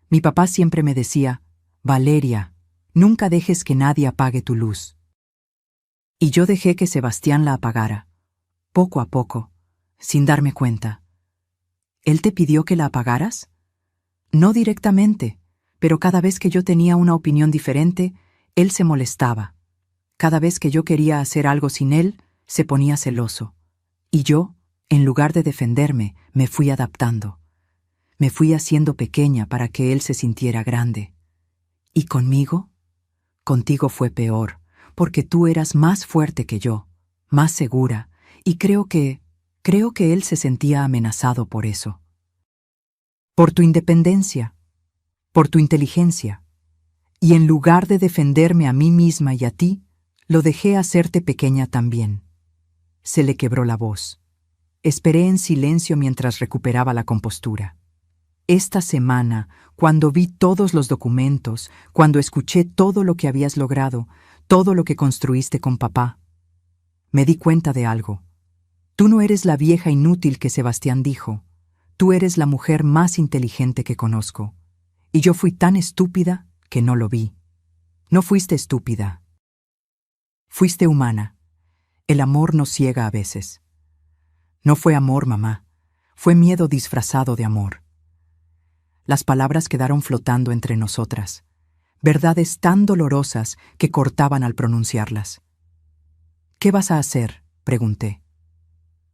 Mi papá siempre me decía, Valeria, nunca dejes que nadie apague tu luz. Y yo dejé que Sebastián la apagara, poco a poco, sin darme cuenta. ¿Él te pidió que la apagaras? No directamente, pero cada vez que yo tenía una opinión diferente, él se molestaba. Cada vez que yo quería hacer algo sin él, se ponía celoso. Y yo, en lugar de defenderme, me fui adaptando. Me fui haciendo pequeña para que él se sintiera grande. ¿Y conmigo? Contigo fue peor, porque tú eras más fuerte que yo, más segura, y creo que él se sentía amenazado por eso. Por tu independencia, por tu inteligencia. Y en lugar de defenderme a mí misma y a ti, lo dejé hacerte pequeña también. Se le quebró la voz. Esperé en silencio mientras recuperaba la compostura. Esta semana, cuando vi todos los documentos, cuando escuché todo lo que habías logrado, todo lo que construiste con papá, me di cuenta de algo. Tú no eres la vieja inútil que Sebastián dijo. Tú eres la mujer más inteligente que conozco. Y yo fui tan estúpida que no lo vi. No fuiste estúpida. Fuiste humana. El amor nos ciega a veces. No fue amor, mamá. Fue miedo disfrazado de amor. Las palabras quedaron flotando entre nosotras, verdades tan dolorosas que cortaban al pronunciarlas. ¿Qué vas a hacer?, pregunté.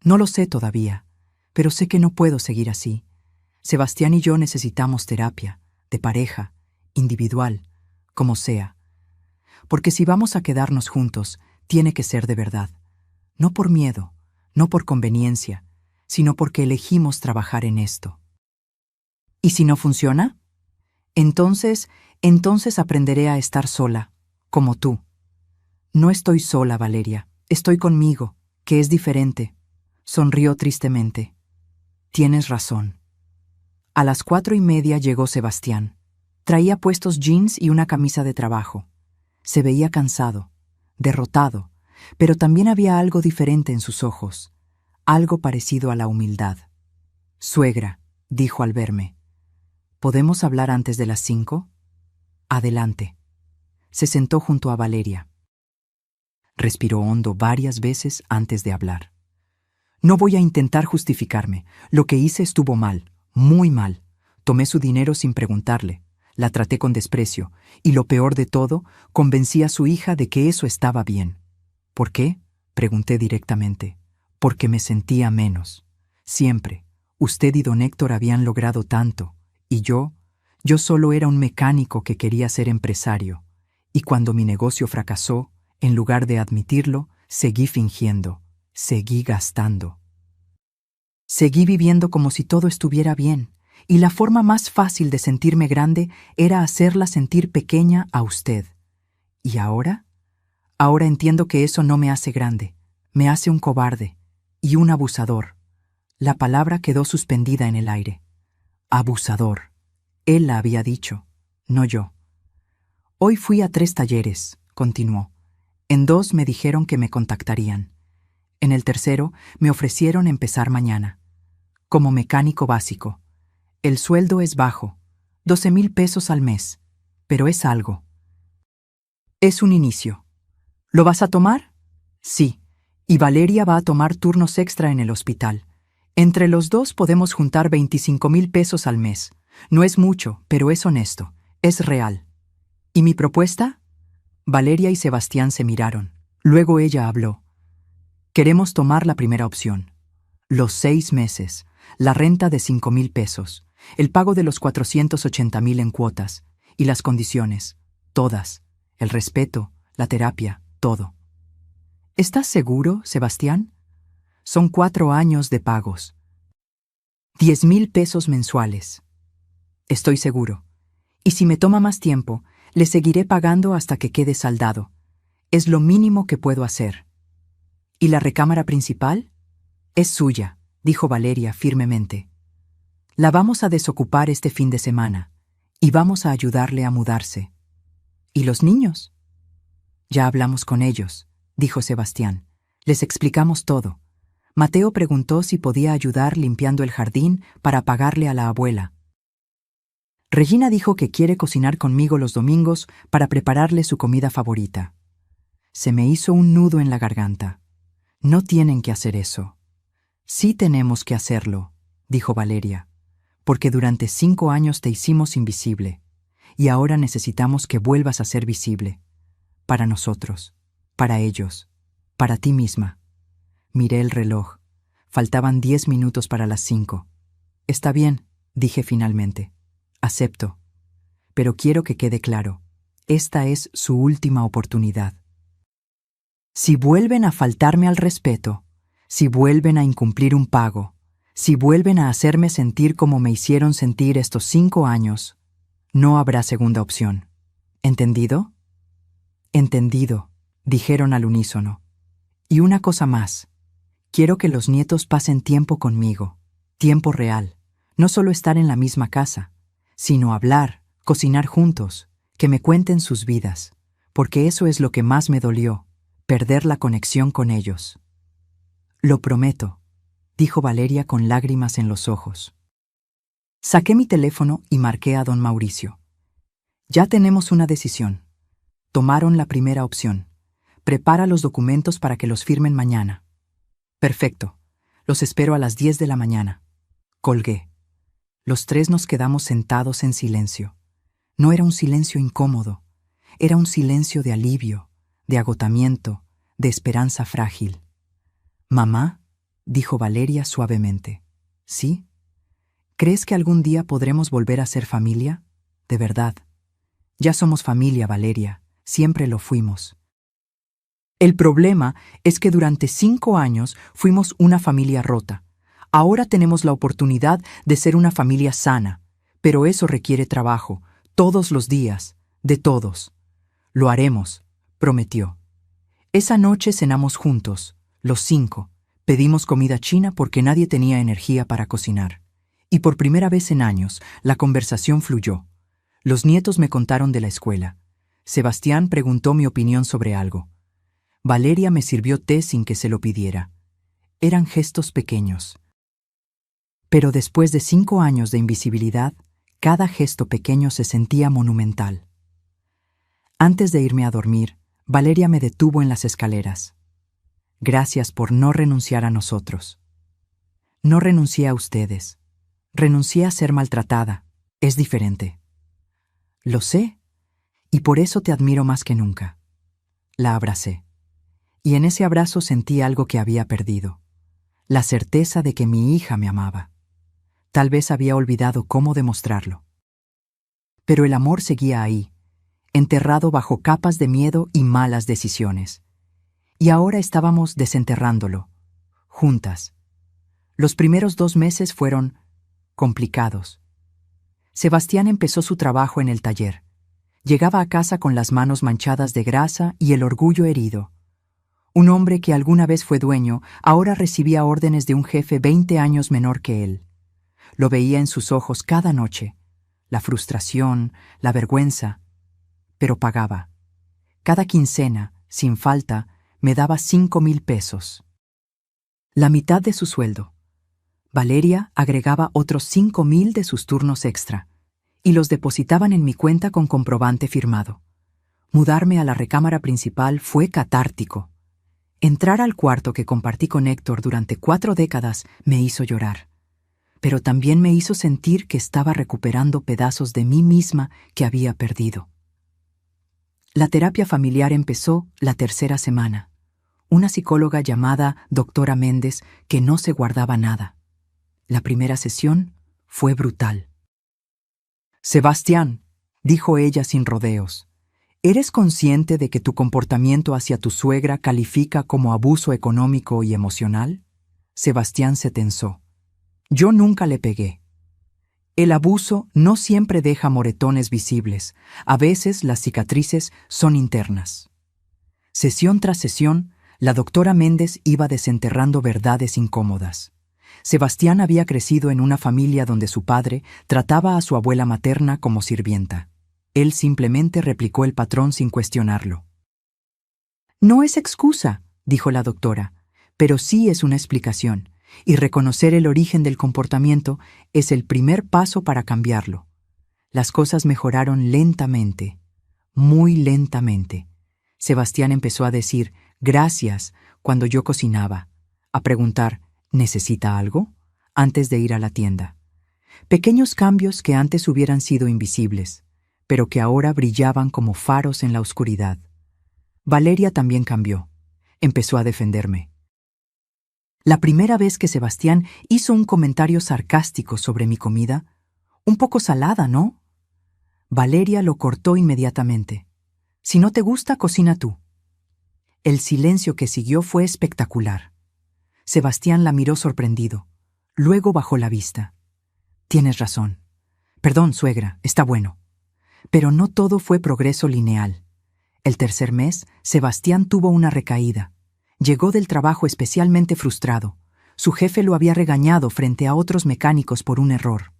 No lo sé todavía, pero sé que no puedo seguir así. Sebastián y yo necesitamos terapia, de pareja, individual, como sea. Porque si vamos a quedarnos juntos, tiene que ser de verdad. No por miedo, no por conveniencia, sino porque elegimos trabajar en esto. ¿Y si no funciona? Entonces aprenderé a estar sola, como tú. No estoy sola, Valeria. Estoy conmigo, que es diferente. Sonrió tristemente. Tienes razón. A las 4:30 llegó Sebastián. Traía puestos jeans y una camisa de trabajo. Se veía cansado, derrotado, pero también había algo diferente en sus ojos, algo parecido a la humildad. Suegra, dijo al verme. ¿Podemos hablar antes de las 5? Adelante. Se sentó junto a Valeria. Respiró hondo varias veces antes de hablar. No voy a intentar justificarme. Lo que hice estuvo mal, muy mal. Tomé su dinero sin preguntarle. La traté con desprecio. Y lo peor de todo, convencí a su hija de que eso estaba bien. ¿Por qué?, pregunté directamente. Porque me sentía menos. Siempre. Usted y don Héctor habían logrado tanto. Y yo solo era un mecánico que quería ser empresario. Y cuando mi negocio fracasó, en lugar de admitirlo, seguí fingiendo, seguí gastando. Seguí viviendo como si todo estuviera bien, y la forma más fácil de sentirme grande era hacerla sentir pequeña a usted. ¿Y ahora? Ahora entiendo que eso no me hace grande, me hace un cobarde y un abusador. La palabra quedó suspendida en el aire. Abusador. Él la había dicho, no yo. Hoy fui a 3 talleres, continuó. En 2 me dijeron que me contactarían. En el tercero me ofrecieron empezar mañana. Como mecánico básico. El sueldo es bajo, 12,000 pesos al mes, pero es algo. Es un inicio. ¿Lo vas a tomar? Sí, y Valeria va a tomar turnos extra en el hospital. Entre los dos podemos juntar 25,000 pesos al mes. No es mucho, pero es honesto, es real. ¿Y mi propuesta? Valeria y Sebastián se miraron. Luego ella habló. Queremos tomar la primera opción. Los 6 meses, la renta de 5,000 pesos, el pago de los 480,000 en cuotas, y las condiciones, todas, el respeto, la terapia, todo. ¿Estás seguro, Sebastián? Son 4 años de pagos. 10,000 pesos mensuales. Estoy seguro. Y si me toma más tiempo, le seguiré pagando hasta que quede saldado. Es lo mínimo que puedo hacer. ¿Y la recámara principal? Es suya, dijo Valeria firmemente. La vamos a desocupar este fin de semana, y vamos a ayudarle a mudarse. ¿Y los niños? Ya hablamos con ellos. dijo Sebastián. Les explicamos todo. Mateo preguntó si podía ayudar limpiando el jardín para pagarle a la abuela. Regina dijo que quiere cocinar conmigo los domingos para prepararle su comida favorita. Se me hizo un nudo en la garganta. No tienen que hacer eso. Sí tenemos que hacerlo, dijo Valeria, porque durante 5 años te hicimos invisible, y ahora necesitamos que vuelvas a ser visible. Para nosotros, para ellos, para ti misma. Miré el reloj. Faltaban 10 minutos para las 5. Está bien, dije finalmente. Acepto. Pero quiero que quede claro. Esta es su última oportunidad. Si vuelven a faltarme al respeto, si vuelven a incumplir un pago, si vuelven a hacerme sentir como me hicieron sentir estos 5 años, no habrá segunda opción. ¿Entendido? Entendido, dijeron al unísono. Y una cosa más. Quiero que los nietos pasen tiempo conmigo, tiempo real, no solo estar en la misma casa, sino hablar, cocinar juntos, que me cuenten sus vidas, porque eso es lo que más me dolió, perder la conexión con ellos. Lo prometo, dijo Valeria con lágrimas en los ojos. Saqué mi teléfono y marqué a don Mauricio. Ya tenemos una decisión. Tomaron la primera opción. Prepara los documentos para que los firmen mañana. Perfecto. Los espero a las 10 de la mañana. Colgué. Los 3 nos quedamos sentados en silencio. No era un silencio incómodo. Era un silencio de alivio, de agotamiento, de esperanza frágil. «Mamá», dijo Valeria suavemente. «¿Sí? ¿Crees que algún día podremos volver a ser familia? De verdad. Ya somos familia, Valeria. Siempre lo fuimos. El problema es que durante 5 años fuimos una familia rota. Ahora tenemos la oportunidad de ser una familia sana, pero eso requiere trabajo, todos los días, de todos. Lo haremos», prometió. Esa noche cenamos juntos, los 5. Pedimos comida china porque nadie tenía energía para cocinar. Y por primera vez en años, la conversación fluyó. Los nietos me contaron de la escuela. Sebastián preguntó mi opinión sobre algo. Valeria me sirvió té sin que se lo pidiera. Eran gestos pequeños. Pero después de 5 años de invisibilidad, cada gesto pequeño se sentía monumental. Antes de irme a dormir, Valeria me detuvo en las escaleras. Gracias por no renunciar a nosotros. No renuncié a ustedes. Renuncié a ser maltratada. Es diferente. Lo sé, y por eso te admiro más que nunca. La abracé. Y en ese abrazo sentí algo que había perdido. La certeza de que mi hija me amaba. Tal vez había olvidado cómo demostrarlo. Pero el amor seguía ahí, enterrado bajo capas de miedo y malas decisiones. Y ahora estábamos desenterrándolo, juntas. Los primeros 2 meses fueron complicados. Sebastián empezó su trabajo en el taller. Llegaba a casa con las manos manchadas de grasa y el orgullo herido. Un hombre que alguna vez fue dueño, ahora recibía órdenes de un jefe 20 años menor que él. Lo veía en sus ojos cada noche. La frustración, la vergüenza. Pero pagaba. Cada quincena, sin falta, me daba 5,000 pesos. La mitad de su sueldo. Valeria agregaba otros 5,000 de sus turnos extra, y los depositaban en mi cuenta con comprobante firmado. Mudarme a la recámara principal fue catártico. Entrar al cuarto que compartí con Héctor durante 4 décadas me hizo llorar, pero también me hizo sentir que estaba recuperando pedazos de mí misma que había perdido. La terapia familiar empezó la 3ª semana. Una psicóloga llamada doctora Méndez que no se guardaba nada. La primera sesión fue brutal. «Sebastián», dijo ella sin rodeos, ¿eres consciente de que tu comportamiento hacia tu suegra califica como abuso económico y emocional? Sebastián se tensó. Yo nunca le pegué. El abuso no siempre deja moretones visibles. A veces las cicatrices son internas. Sesión tras sesión, la doctora Méndez iba desenterrando verdades incómodas. Sebastián había crecido en una familia donde su padre trataba a su abuela materna como sirvienta. Él simplemente replicó el patrón sin cuestionarlo. No es excusa, dijo la doctora, pero sí es una explicación, y reconocer el origen del comportamiento es el primer paso para cambiarlo. Las cosas mejoraron lentamente, muy lentamente. Sebastián empezó a decir gracias cuando yo cocinaba, a preguntar ¿necesita algo? Antes de ir a la tienda. Pequeños cambios que antes hubieran sido invisibles, pero que ahora brillaban como faros en la oscuridad. Valeria también cambió. Empezó a defenderme. La primera vez que Sebastián hizo un comentario sarcástico sobre mi comida, un poco salada, ¿no? Valeria lo cortó inmediatamente. Si no te gusta, cocina tú. El silencio que siguió fue espectacular. Sebastián la miró sorprendido. Luego bajó la vista. Tienes razón. Perdón, suegra, está bueno. Pero no todo fue progreso lineal. El tercer mes, Sebastián tuvo una recaída. Llegó del trabajo especialmente frustrado. Su jefe lo había regañado frente a otros mecánicos por un error.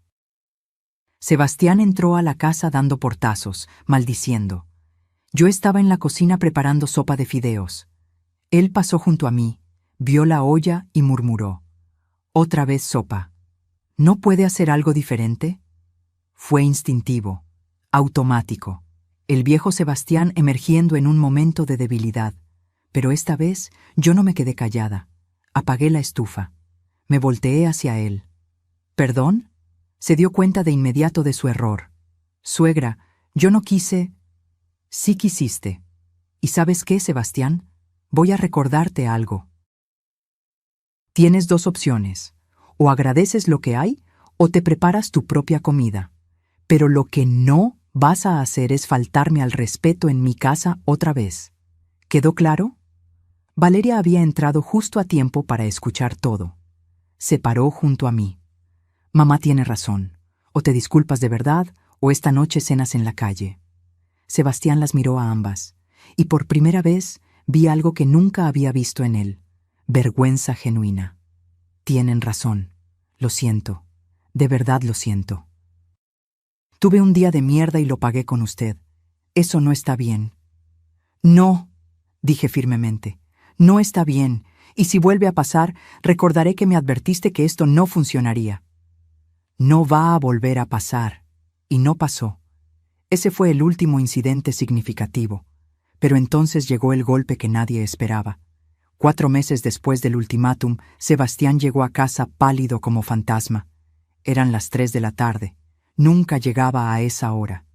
Sebastián entró a la casa dando portazos, maldiciendo. Yo estaba en la cocina preparando sopa de fideos. Él pasó junto a mí, vio la olla y murmuró. Otra vez sopa. ¿No puede hacer algo diferente? Fue instintivo, automático. El viejo Sebastián emergiendo en un momento de debilidad. Pero esta vez yo no me quedé callada. Apagué la estufa. Me volteé hacia él. ¿Perdón? Se dio cuenta de inmediato de su error. Suegra, yo no quise... Sí quisiste. ¿Y sabes qué, Sebastián? Voy a recordarte algo. Tienes dos opciones. O agradeces lo que hay, o te preparas tu propia comida. Pero lo que no vas a hacer es faltarme al respeto en mi casa otra vez. ¿Quedó claro? Valeria había entrado justo a tiempo para escuchar todo. Se paró junto a mí. Mamá tiene razón. O te disculpas de verdad, o esta noche cenas en la calle. Sebastián las miró a ambas, y por primera vez vi algo que nunca había visto en él. Vergüenza genuina. Tienen razón. Lo siento. De verdad lo siento. Tuve un día de mierda y lo pagué con usted. Eso no está bien. No, dije firmemente. No está bien, y si vuelve a pasar, recordaré que me advertiste que esto no funcionaría. No va a volver a pasar. Y no pasó. Ese fue el último incidente significativo. Pero entonces llegó el golpe que nadie esperaba. 4 meses después del ultimátum, Sebastián llegó a casa pálido como fantasma. Eran las 3 de la tarde. Nunca llegaba a esa hora.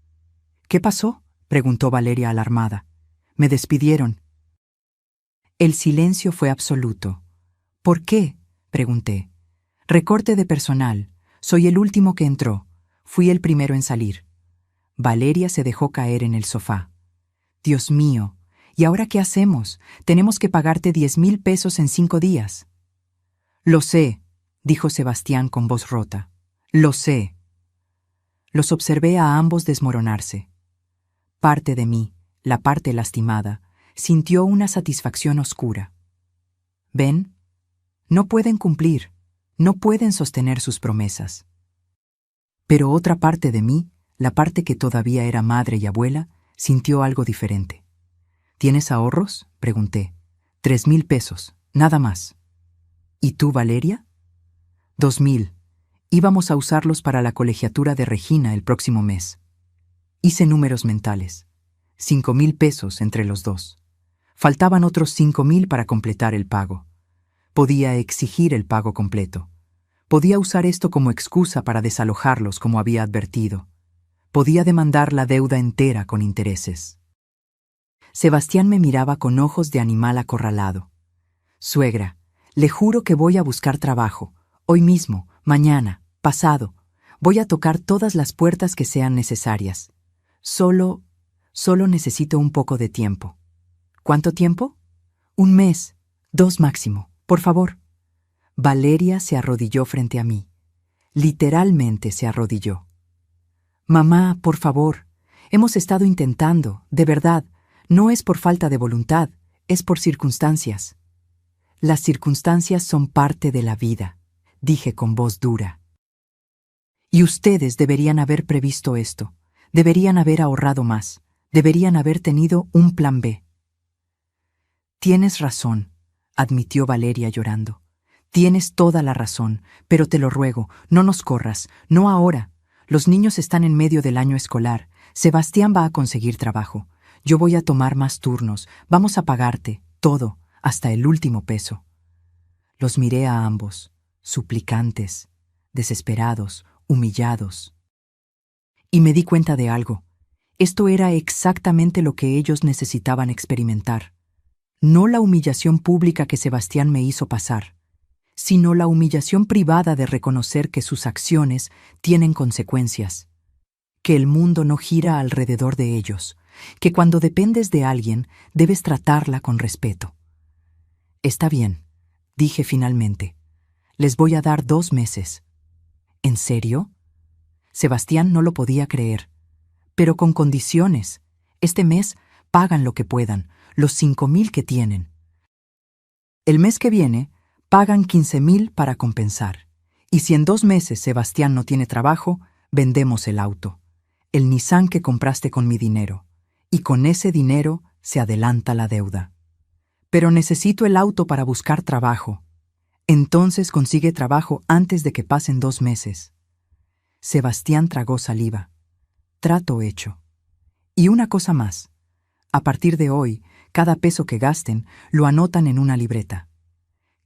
¿Qué pasó?, preguntó Valeria alarmada. Me despidieron. El silencio fue absoluto. ¿Por qué?, pregunté. Recorte de personal. Soy el último que entró. Fui el primero en salir. Valeria se dejó caer en el sofá. Dios mío, ¿y ahora qué hacemos? Tenemos que pagarte 10,000 pesos en 5 días. Lo sé, dijo Sebastián con voz rota. Lo sé. Los observé a ambos desmoronarse. Parte de mí, la parte lastimada, sintió una satisfacción oscura. ¿Ven? No pueden cumplir, no pueden sostener sus promesas. Pero otra parte de mí, la parte que todavía era madre y abuela, sintió algo diferente. ¿Tienes ahorros?, pregunté. 3,000 pesos, nada más. ¿Y tú, Valeria? 2,000. Íbamos a usarlos para la colegiatura de Regina el próximo mes. Hice números mentales. 5,000 pesos entre los dos. Faltaban otros 5,000 para completar el pago. Podía exigir el pago completo. Podía usar esto como excusa para desalojarlos como había advertido. Podía demandar la deuda entera con intereses. Sebastián me miraba con ojos de animal acorralado. Suegra, le juro que voy a buscar trabajo, hoy mismo, mañana, pasado. Voy a tocar todas las puertas que sean necesarias. Solo necesito un poco de tiempo. ¿Cuánto tiempo? 1 mes, 2 máximo, por favor. Valeria se arrodilló frente a mí. Literalmente se arrodilló. Mamá, por favor, hemos estado intentando, de verdad, no es por falta de voluntad, es por circunstancias. Las circunstancias son parte de la vida, dije con voz dura. Y ustedes deberían haber previsto esto, deberían haber ahorrado más, deberían haber tenido un plan B. Tienes razón, admitió Valeria llorando. Tienes toda la razón, pero te lo ruego, no nos corras, no ahora. Los niños están en medio del año escolar. Sebastián va a conseguir trabajo. Yo voy a tomar más turnos. Vamos a pagarte, todo, hasta el último peso. Los miré a ambos, suplicantes, desesperados, humillados. Y me di cuenta de algo. Esto era exactamente lo que ellos necesitaban experimentar. No la humillación pública que Sebastián me hizo pasar, sino la humillación privada de reconocer que sus acciones tienen consecuencias, que el mundo no gira alrededor de ellos, que cuando dependes de alguien debes tratarla con respeto. Está bien, dije finalmente. Les voy a dar 2 meses. ¿En serio? Sebastián no lo podía creer. Pero con condiciones. Este mes pagan lo que puedan, los 5,000 que tienen. El mes que viene pagan 15,000 para compensar. Y si en 2 meses Sebastián no tiene trabajo, vendemos el auto, el Nissan que compraste con mi dinero. Y con ese dinero se adelanta la deuda. Pero necesito el auto para buscar trabajo. Entonces consigue trabajo antes de que pasen 2 meses. Sebastián tragó saliva. Trato hecho. Y una cosa más. A partir de hoy, cada peso que gasten, lo anotan en una libreta.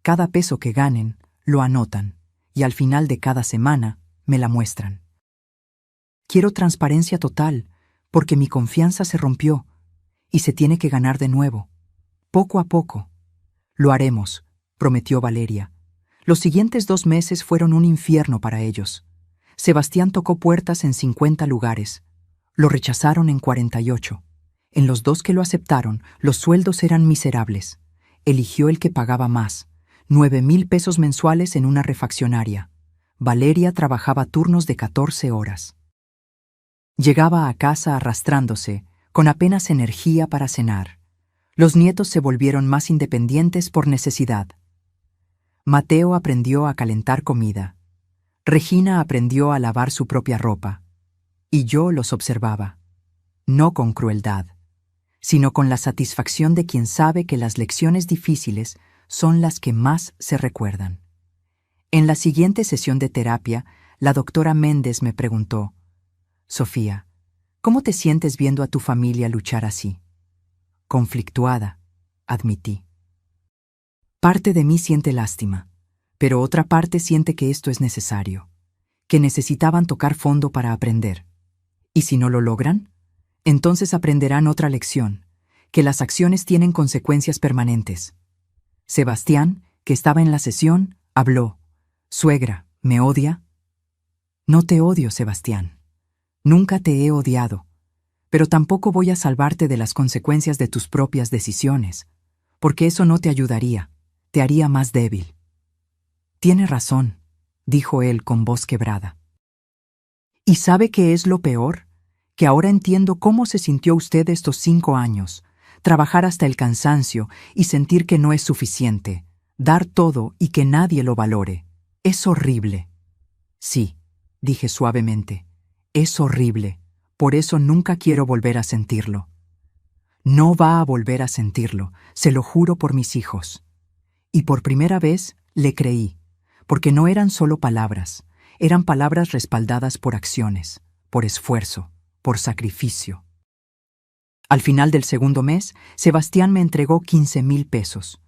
Cada peso que ganen, lo anotan. Y al final de cada semana, me la muestran. Quiero transparencia total, porque mi confianza se rompió, y se tiene que ganar de nuevo. Poco a poco. Lo haremos, prometió Valeria. Los siguientes 2 meses fueron un infierno para ellos. Sebastián tocó puertas en 50 lugares. Lo rechazaron en 48. En los 2 que lo aceptaron, los sueldos eran miserables. Eligió el que pagaba más, 9,000 pesos mensuales en una refaccionaria. Valeria trabajaba turnos de 14 horas. Llegaba a casa arrastrándose, con apenas energía para cenar. Los nietos se volvieron más independientes por necesidad. Mateo aprendió a calentar comida. Regina aprendió a lavar su propia ropa. Y yo los observaba, no con crueldad, sino con la satisfacción de quien sabe que las lecciones difíciles son las que más se recuerdan. En la siguiente sesión de terapia, la doctora Méndez me preguntó: Sofía, ¿cómo te sientes viendo a tu familia luchar así? Conflictuada, admití. Parte de mí siente lástima, pero otra parte siente que esto es necesario, que necesitaban tocar fondo para aprender. ¿Y si no lo logran? Entonces aprenderán otra lección, que las acciones tienen consecuencias permanentes. Sebastián, que estaba en la sesión, habló. Suegra, ¿me odia? No te odio, Sebastián. Nunca te he odiado, pero tampoco voy a salvarte de las consecuencias de tus propias decisiones, porque eso no te ayudaría, te haría más débil. Tiene razón, dijo él con voz quebrada. ¿Y sabe qué es lo peor? Que ahora entiendo cómo se sintió usted estos 5 años, trabajar hasta el cansancio y sentir que no es suficiente, dar todo y que nadie lo valore. Es horrible. Sí, dije suavemente, es horrible. Por eso nunca quiero volver a sentirlo. No va a volver a sentirlo, se lo juro por mis hijos. Y por primera vez le creí, porque no eran solo palabras, eran palabras respaldadas por acciones, por esfuerzo, por sacrificio. Al final del segundo mes, Sebastián me entregó 15,000 pesos.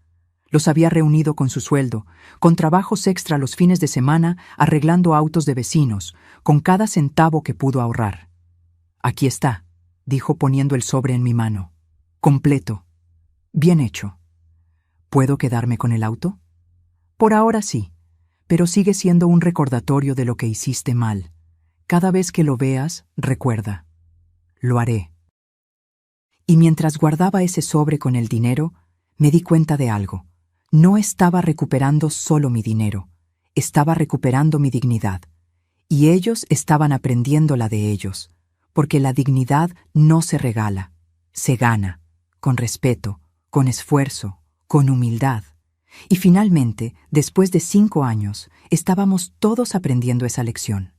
Los había reunido con su sueldo, con trabajos extra los fines de semana, arreglando autos de vecinos, con cada centavo que pudo ahorrar. Aquí está, dijo poniendo el sobre en mi mano. Completo. Bien hecho. ¿Puedo quedarme con el auto? Por ahora sí, pero sigue siendo un recordatorio de lo que hiciste mal. Cada vez que lo veas, recuerda. Lo haré. Y mientras guardaba ese sobre con el dinero, me di cuenta de algo. No estaba recuperando solo mi dinero, estaba recuperando mi dignidad. Y ellos estaban aprendiendo la de ellos, porque la dignidad no se regala, se gana, con respeto, con esfuerzo, con humildad. Y finalmente, después de 5 años, estábamos todos aprendiendo esa lección.